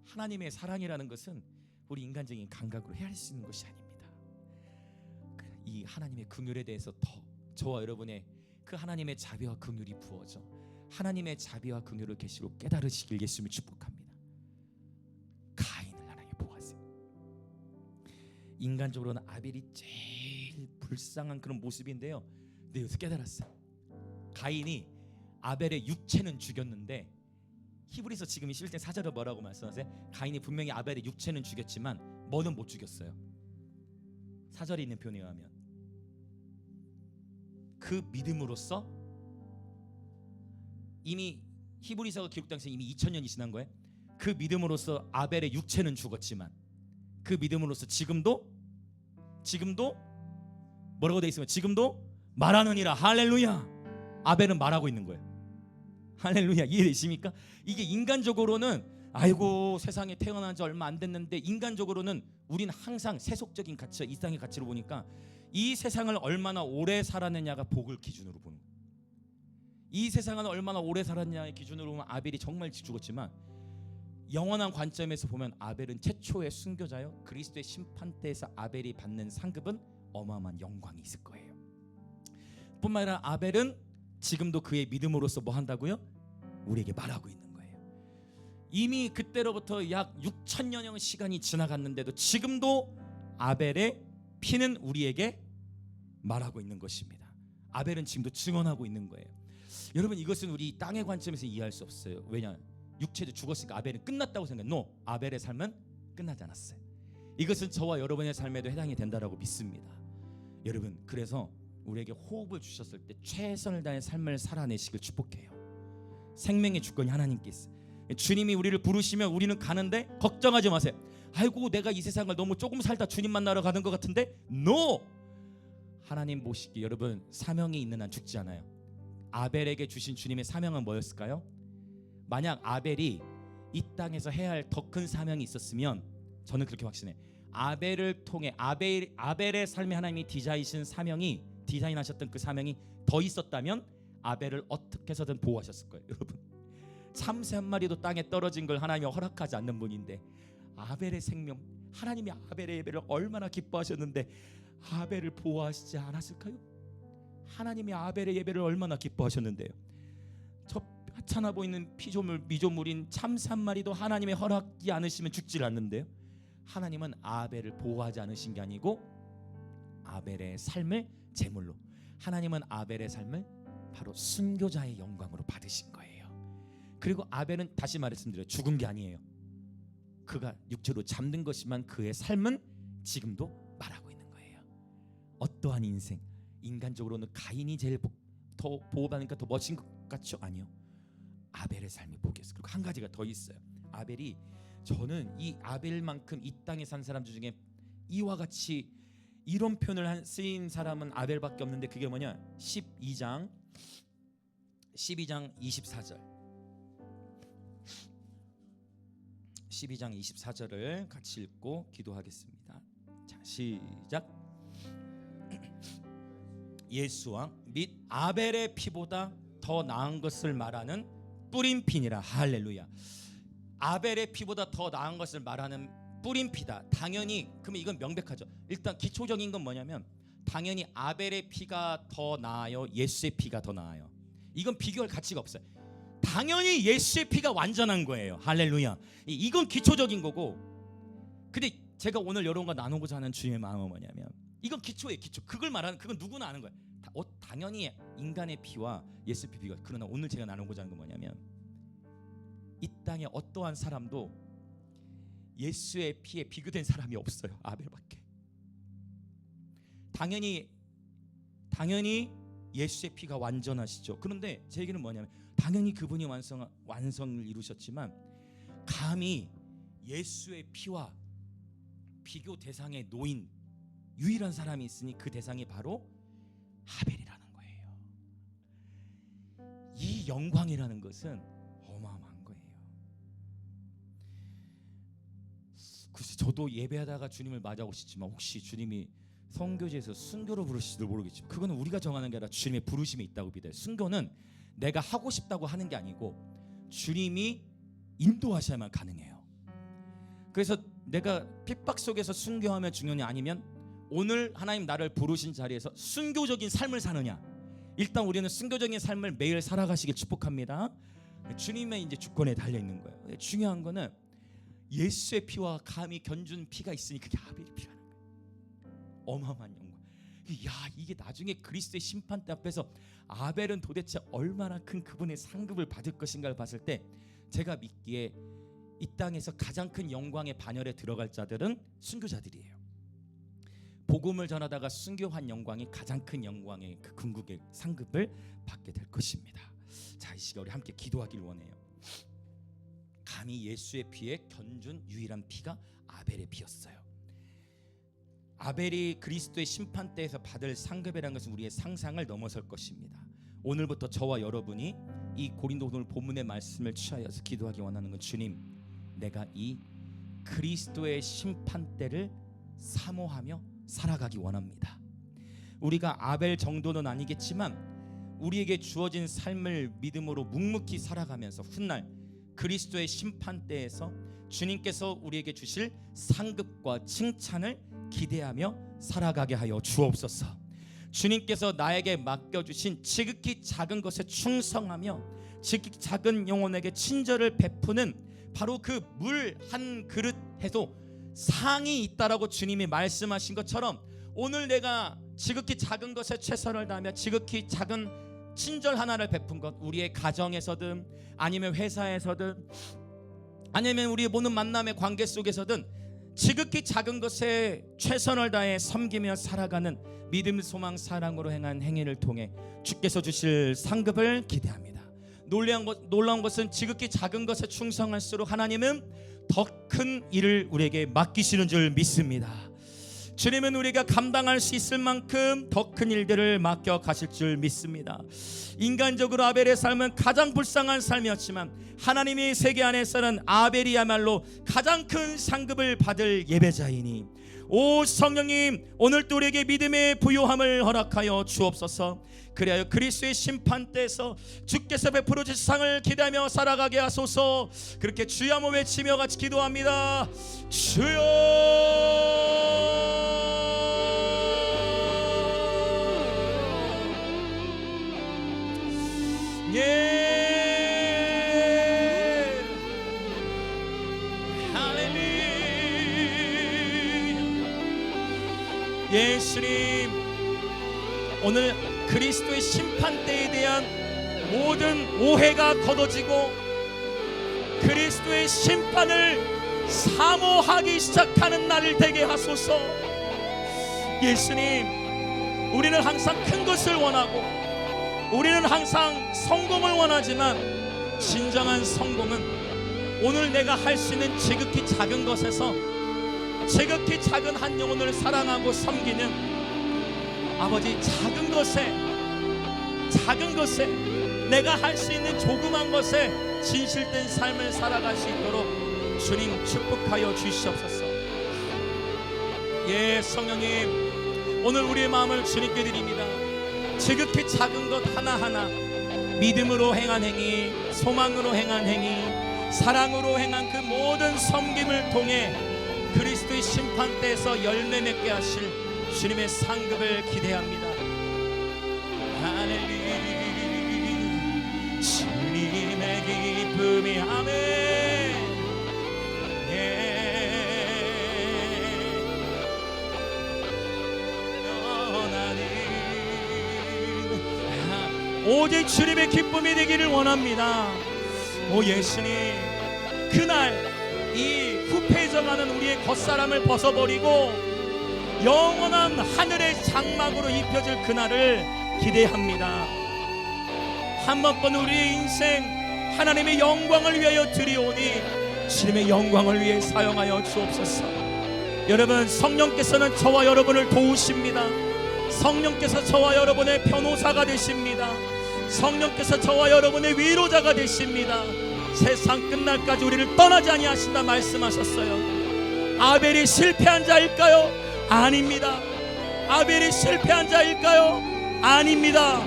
하나님의 사랑이라는 것은 우리 인간적인 감각으로 헤아릴 수 있는 것이 아닙니다. 이 하나님의 긍휼에 대해서 더 저와 여러분의 그 하나님의 자비와 긍휼이 부어져 하나님의 자비와 긍휼을 계시로 깨달으시길 예수님을 축복합니다. 가인을 하나님이 보호하세요. 인간적으로는 아벨이 제일 불쌍한 그런 모습인데요, 근데 여기서 깨달았어요. 가인이 아벨의 육체는 죽였는데, 히브리서 지금 이 실제 4절에 뭐라고 말씀하세요? 가인이 분명히 아벨의 육체는 죽였지만 뭐는 못 죽였어요. 4절에 있는 표현에 의하면 그 믿음으로써, 이미 히브리서가 기록된 지 이미 2000년이 지난 거예요. 그 믿음으로써 아벨의 육체는 죽었지만 그 믿음으로써 지금도 뭐라고 돼 있으면 지금도 말하느니라. 할렐루야. 아벨은 말하고 있는 거예요. 할렐루야. 이해되십니까? 이게 인간적으로는 아이고 세상에 태어난 지 얼마 안 됐는데, 인간적으로는 우린 항상 세속적인 가치, 이 땅의 가치로 보니까 이 세상을 얼마나 오래 살았느냐가 복을 기준으로 보는 거예요. 이 세상은 얼마나 오래 살았냐의 기준으로 보면 아벨이 정말 죽었지만, 영원한 관점에서 보면 아벨은 최초의 순교자요, 그리스도의 심판대에서 아벨이 받는 상급은 어마어마한 영광이 있을 거예요. 뿐만 아니라 아벨은 지금도 그의 믿음으로써 뭐 한다고요? 우리에게 말하고 있는 거예요. 이미 그때로부터 약 6000년의 시간이 지나갔는데도 지금도 아벨의 피는 우리에게 말하고 있는 것입니다. 아벨은 지금도 증언하고 있는 거예요. 여러분, 이것은 우리 땅의 관점에서 이해할 수 없어요. 왜냐? 육체도 죽었으니까 아벨은 끝났다고 생각해요. No, 아벨의 삶은 끝나지 않았어요. 이것은 저와 여러분의 삶에도 해당이 된다라고 믿습니다. 여러분, 그래서 우리에게 호흡을 주셨을 때 최선을 다해 삶을 살아내시길 축복해요. 생명의 주권이 하나님께 있어요. 주님이 우리를 부르시면 우리는 가는데 걱정하지 마세요. 아이고 내가 이 세상을 너무 조금 살다 주님 만나러 가는 것 같은데, No! 하나님 보시기, 여러분, 사명이 있는 한 죽지 않아요. 아벨에게 주신 주님의 사명은 뭐였을까요? 만약 아벨이 이 땅에서 해야 할 더 큰 사명이 있었으면, 저는 그렇게 확신해. 아벨을 통해 아벨의 삶에 하나님이 디자인하셨던 그 사명이 더 있었다면 아벨을 어떻게 해서든 보호하셨을 거예요. 여러분, 참새 한 마리도 땅에 떨어진 걸 하나님이 허락하지 않는 분인데, 아벨의 생명, 하나님이 아벨의 예배를 얼마나 기뻐하셨는데 아벨을 보호하시지 않았을까요? 하나님이 아벨의 예배를 얼마나 기뻐하셨는데요. 저 하찮아 보이는 미조물인 참새 한 마리도 하나님의 허락이 않으시면 죽질 않는데요, 하나님은 아벨을 보호하지 않으신 게 아니고 아벨의 삶을 제물로, 하나님은 아벨의 삶을 바로 순교자의 영광으로 받으신 거예요. 그리고 아벨은, 다시 말씀드려요, 죽은 게 아니에요. 그가 육체로 잠든 것이지만 그의 삶은 지금도 말하고 있는 거예요. 어떠한 인생, 인간적으로는 가인이 제일 더 보호받으니까 더 멋진 것 같죠? 아니요. 아벨의 삶이 복이었어요. 그리고 한 가지가 더 있어요. 아벨이, 저는 이 아벨만큼 이 땅에 산 사람 중에 이와 같이 이런 표현을 쓰인 사람은 아벨밖에 없는데, 그게 뭐냐? 12장 24절 12장 24절을 같이 읽고 기도하겠습니다. 자, 시작. 예수와 및 아벨의 피보다 더 나은 것을 말하는 뿌린 피니라. 할렐루야. 아벨의 피보다 더 나은 것을 말하는 뿌린 피다. 당연히, 그러면 이건 명백하죠. 일단 기초적인 건 뭐냐면, 당연히 아벨의 피가 더 나아요, 예수의 피가 더 나아요? 이건 비교할 가치가 없어요. 당연히 예수의 피가 완전한 거예요. 할렐루야. 이건 기초적인 거고. 근데 제가 오늘 여러분과 나누고자 하는 주님의 마음은 뭐냐면, 이건 기초예요. 기초. 그걸 말하는, 그건 누구나 아는 거예요. 당연히 인간의 피와 예수의 피가. 그러나 오늘 제가 나누고자 하는 건 뭐냐면, 이 땅에 어떠한 사람도 예수의 피에 비교된 사람이 없어요. 아벨밖에. 당연히 예수의 피가 완전하시죠. 그런데 제 얘기는 뭐냐면, 당연히 그분이 완성을 이루셨지만 감히 예수의 피와 비교 대상에 놓인 유일한 사람이 있으니 그 대상이 바로 아벨이라는 거예요. 이 영광이라는 것은 어마어마한 거예요. 글쎄, 저도 예배하다가 주님을 맞아오시지만 혹시 주님이 선교지에서 순교로 부르실지도 모르겠지만, 그거는 우리가 정하는 게 아니라 주님의 부르심이 있다고 믿어요. 순교는 내가 하고 싶다고 하는 게 아니고 주님이 인도하셔야만 가능해요. 그래서 내가 핍박 속에서 순교하면 중요하냐, 아니면 오늘 하나님 나를 부르신 자리에서 순교적인 삶을 사느냐. 일단 우리는 순교적인 삶을 매일 살아가시길 축복합니다. 주님의 이제 주권에 달려 있는 거예요. 중요한 거는 예수의 피와 감히 견준 피가 있으니 그게 아벨의 피라는 거예요. 어마어마한 영광. 야, 이게 나중에 그리스도의 심판대 앞에서 아벨은 도대체 얼마나 큰 그분의 상급을 받을 것인가를 봤을 때, 제가 믿기에 이 땅에서 가장 큰 영광의 반열에 들어갈 자들은 순교자들이에요. 복음을 전하다가 순교한 영광이 가장 큰 영광의 그 궁극의 상급을 받게 될 것입니다. 자, 이 시간 우리 함께 기도하길 원해요. 감히 예수의 피에 견준 유일한 피가 아벨의 피였어요. 아벨이 그리스도의 심판대에서 받을 상급이라는 것은 우리의 상상을 넘어설 것입니다. 오늘부터 저와 여러분이 이 고린도 오늘 본문의 말씀을 취하여서 기도하기 원하는 건, 주님, 내가 이 그리스도의 심판대를 사모하며 살아가기 원합니다. 우리가 아벨 정도는 아니겠지만 우리에게 주어진 삶을 믿음으로 묵묵히 살아가면서 훗날 그리스도의 심판대에서 주님께서 우리에게 주실 상급과 칭찬을 기대하며 살아가게 하여 주옵소서. 주님께서 나에게 맡겨주신 지극히 작은 것에 충성하며 지극히 작은 영혼에게 친절을 베푸는 바로 그 물 한 그릇에도 상이 있다라고 주님이 말씀하신 것처럼, 오늘 내가 지극히 작은 것에 최선을 다하며 지극히 작은 친절 하나를 베푼 것, 우리의 가정에서든 아니면 회사에서든 아니면 우리의 모든 만남의 관계 속에서든 지극히 작은 것에 최선을 다해 섬기며 살아가는 믿음, 소망, 사랑으로 행한 행위를 통해 주께서 주실 상급을 기대합니다. 놀라운 것은 지극히 작은 것에 충성할수록 하나님은 더 큰 일을 우리에게 맡기시는 줄 믿습니다. 주님은 우리가 감당할 수 있을 만큼 더 큰 일들을 맡겨 가실 줄 믿습니다. 인간적으로 아벨의 삶은 가장 불쌍한 삶이었지만 하나님의 세계 안에서는 아벨이야말로 가장 큰 상급을 받을 예배자이니, 오 성령님, 오늘도 우리에게 믿음의 부요함을 허락하여 주옵소서. 그리하여 그리스도의 심판대에서 주께서 베풀어 주실 상을 기대하며 살아가게 하소서. 그렇게 주여 한번 외치며 같이 기도합니다. 주여, 예, 할렐루야. 예수님, 오늘 그리스도의 심판대에 대한 모든 오해가 걷어지고 그리스도의 심판을 사모하기 시작하는 날을 되게 하소서. 예수님, 우리는 항상 큰 것을 원하고 우리는 항상 성공을 원하지만 진정한 성공은 오늘 내가 할 수 있는 지극히 작은 것에서 지극히 작은 한 영혼을 사랑하고 섬기는 아버지, 작은 것에 내가 할 수 있는 조그만 것에 진실된 삶을 살아갈 수 있도록 주님 축복하여 주시옵소서. 예, 성령님, 오늘 우리의 마음을 주님께 드립니다. 지극히 작은 것 하나하나 믿음으로 행한 행위, 소망으로 행한 행위, 사랑으로 행한 그 모든 섬김을 통해 그리스도의 심판대에서 열매 맺게 하실 주님의 상급을 기대합니다. 할렐루야. 주님의 기쁨이 아멘. 예. 오직 주님의 기쁨이 되기를 원합니다. 오 예수님, 그날 이 후패해져가는 우리의 겉사람을 벗어버리고 영원한 하늘의 장막으로 입혀질 그날을 기대합니다. 한 번뿐 우리의 인생 하나님의 영광을 위하여 드리오니 주님의 영광을 위해 사용하여 주옵소서. 여러분, 성령께서는 저와 여러분을 도우십니다. 성령께서 저와 여러분의 변호사가 되십니다. 성령께서 저와 여러분의 위로자가 되십니다. 세상 끝날까지 우리를 떠나지 아니하신다 말씀하셨어요. 아벨이 실패한 자일까요? 아닙니다. 아벨이 실패한 자일까요? 아닙니다.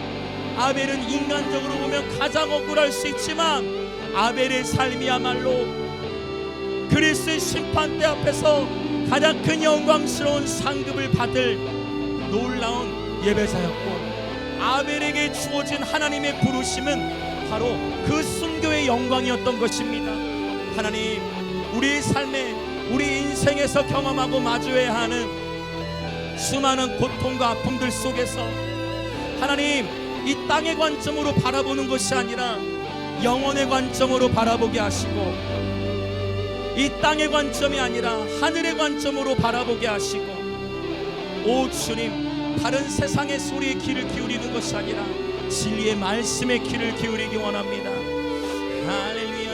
아벨은 인간적으로 보면 가장 억울할 수 있지만 아벨의 삶이야말로 그리스도의 심판대 앞에서 가장 큰 영광스러운 상급을 받을 놀라운 예배자였고, 아벨에게 주어진 하나님의 부르심은 바로 그 순교의 영광이었던 것입니다. 하나님, 우리의 삶에 우리 인생에서 경험하고 마주해야 하는 수많은 고통과 아픔들 속에서 하나님, 이 땅의 관점으로 바라보는 것이 아니라 영혼의 관점으로 바라보게 하시고, 이 땅의 관점이 아니라 하늘의 관점으로 바라보게 하시고, 오 주님, 다른 세상의 소리에 귀를 기울이는 것이 아니라 진리의 말씀에 귀를 기울이기 원합니다. 할렐루야.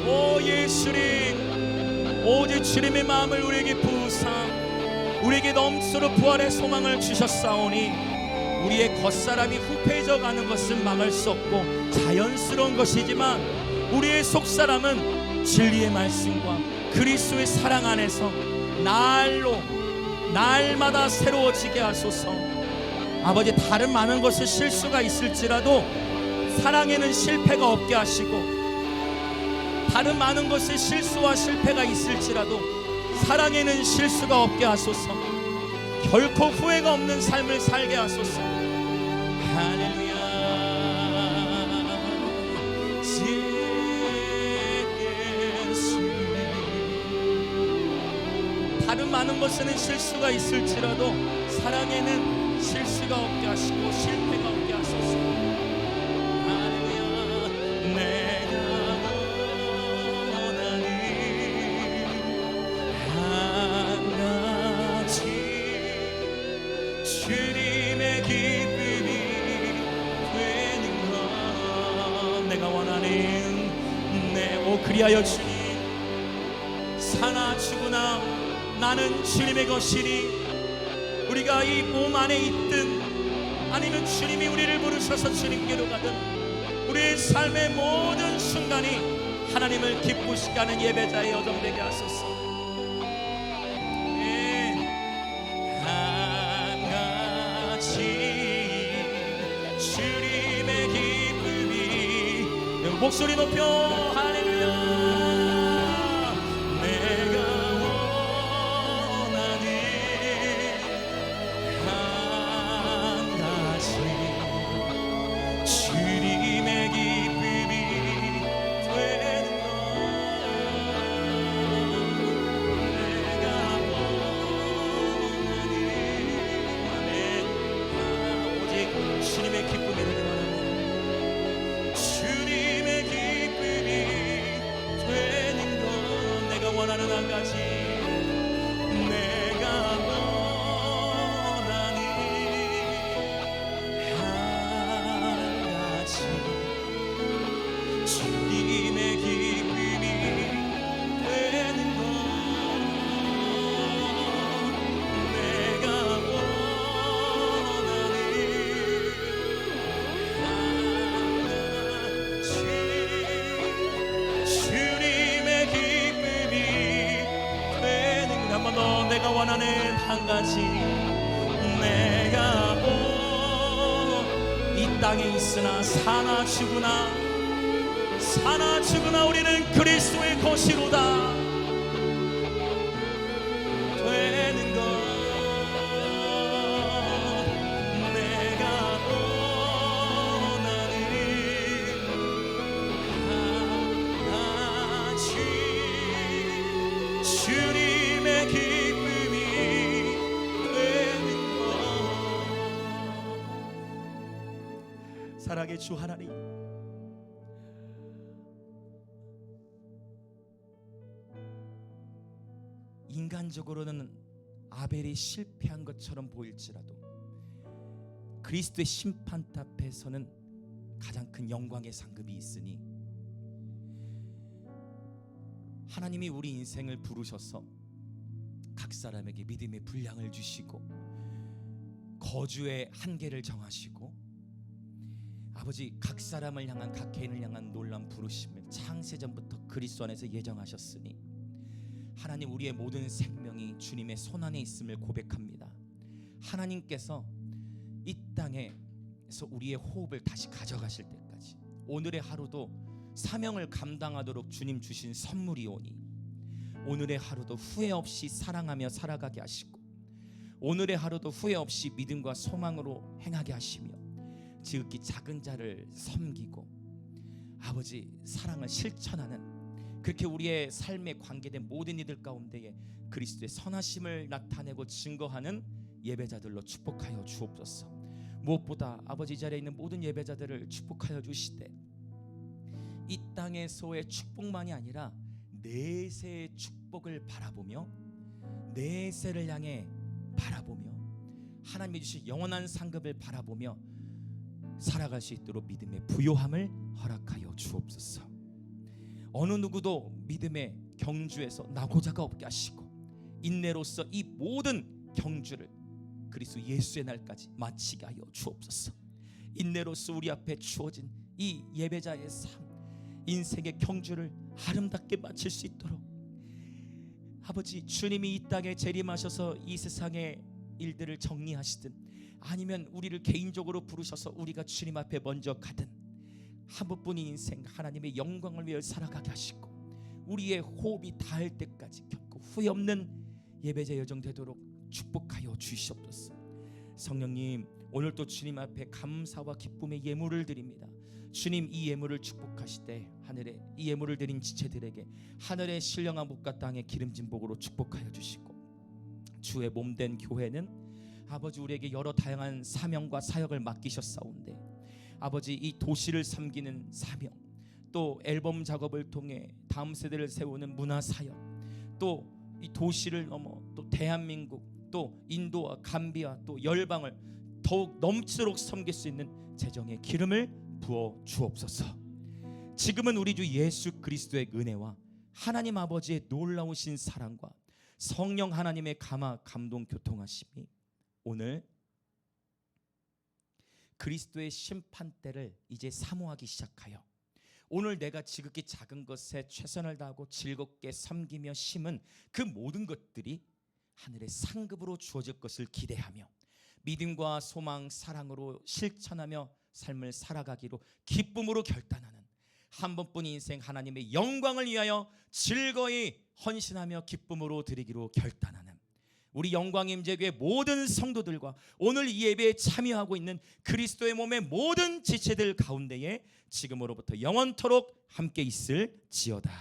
오 예수님, 오직 주님의 마음을 우리에게 부으사 우리에게 넘치도록 부활의 소망을 주셨사오니 우리의 겉사람이 후패해져 가는 것은 막을 수 없고 자연스러운 것이지만 우리의 속사람은 진리의 말씀과 그리스도의 사랑 안에서 날마다 새로워지게 하소서. 아버지, 다른 많은 것에 실수가 있을지라도 사랑에는 실패가 없게 하시고, 다른 많은 것에 실수와 실패가 있을지라도 사랑에는 실수가 없게 하소서. 결코 후회가 없는 삶을 살게 하소서. 할렐루야. 다른 많은 것에는 실수가 있을지라도 사랑에는 실수가 없게 하시고 실패가 없게 하소서. 할렐루야. 내가 원하는 한 가지 주님의 기쁨이 되는 것, 내가 원하는 오 그리하여 주님, 사나 죽으나 나는 주님의 것이니, 우리가 이 몸 안에 있든 아니면 주님이 우리를 부르셔서 주님께로 가든 우리의 삶의 모든 순간이 하나님을 기쁘시게 하는 예배자의 여정 되게 하소서. 한 가지 주님의 기쁨이, 목소리 높여 할렐루야. 원하는 한 가지, 내가 원하는 한 가지 주님의 기쁨이 되는 것, 내가 원하는 한 가지 주님의 기쁨이 한 번 더, 내가 원하는 한 가지, 내가 이 땅에 있으나 사나 죽으나 우리는 그리스도의 것이로다 되는 것, 내가 원하는 한 가지 사랑의 주 하나님, 인간적으로는 아벨이 실패한 것처럼 보일지라도 그리스도의 심판대 앞에서는 가장 큰 영광의 상급이 있으니 하나님이 우리 인생을 부르셔서 각 사람에게 믿음의 분량을 주시고 거주의 한계를 정하시고 아버지 각 사람을 향한 각 개인을 향한 놀라운 부르심을 창세전부터 그리스도 안에서 예정하셨으니 하나님, 우리의 모든 생명이 주님의 손안에 있음을 고백합니다. 하나님께서 이 땅에서 우리의 호흡을 다시 가져가실 때까지 오늘의 하루도 사명을 감당하도록 주님 주신 선물이오니 오늘의 하루도 후회 없이 사랑하며 살아가게 하시고 오늘의 하루도 후회 없이 믿음과 소망으로 행하게 하시며 지극히 작은 자를 섬기고 아버지 사랑을 실천하는, 그렇게 우리의 삶에 관계된 모든 이들 가운데에 그리스도의 선하심을 나타내고 증거하는 예배자들로 축복하여 주옵소서. 무엇보다 아버지 이 자리에 있는 모든 예배자들을 축복하여 주시되 이 땅에서의 축복만이 아니라 내세의 축복을 바라보며 내세를 향해 바라보며 하나님이 주신 영원한 상급을 바라보며 살아갈 수 있도록 믿음의 부요함을 허락하여 주옵소서. 어느 누구도 믿음의 경주에서 나고자가 없게 하시고 인내로서 이 모든 경주를 그리스도 예수의 날까지 마치게 하여 주옵소서. 인내로서 우리 앞에 주어진 이 예배자의 삶, 인생의 경주를 아름답게 마칠 수 있도록 아버지 주님이 이 땅에 재림하셔서 이 세상의 일들을 정리하시든 아니면 우리를 개인적으로 부르셔서 우리가 주님 앞에 먼저 가든 한 번뿐인 인생 하나님의 영광을 위해 살아가게 하시고 우리의 호흡이 닿을 때까지 결코 후회 없는 예배자 여정 되도록 축복하여 주시옵소서. 성령님, 오늘도 주님 앞에 감사와 기쁨의 예물을 드립니다. 주님, 이 예물을 축복하시되 하늘에 이 예물을 드린 지체들에게 하늘의 신령한 복과 땅의 기름진 복으로 축복하여 주시고 주의 몸된 교회는 아버지 우리에게 여러 다양한 사명과 사역을 맡기셨사온데 아버지 이 도시를 섬기는 사명, 또 앨범 작업을 통해 다음 세대를 세우는 문화 사역, 또 이 도시를 넘어 또 대한민국, 또 인도와 감비아, 또 열방을 더욱 넘치도록 섬길 수 있는 재정의 기름을 부어 주옵소서. 지금은 우리 주 예수 그리스도의 은혜와 하나님 아버지의 놀라우신 사랑과 성령 하나님의 감화 감동 교통하심이 오늘 그리스도의 심판대를 이제 사모하기 시작하여 오늘 내가 지극히 작은 것에 최선을 다하고 즐겁게 섬기며 심은 그 모든 것들이 하늘의 상급으로 주어질 것을 기대하며 믿음과 소망, 사랑으로 실천하며 삶을 살아가기로 기쁨으로 결단하는 한 번뿐인 인생 하나님의 영광을 위하여 즐거이 헌신하며 기쁨으로 드리기로 결단하는 우리 영광임재교회 모든 성도들과 오늘 이 예배에 참여하고 있는 그리스도의 몸의 모든 지체들 가운데에 지금으로부터 영원토록 함께 있을지어다.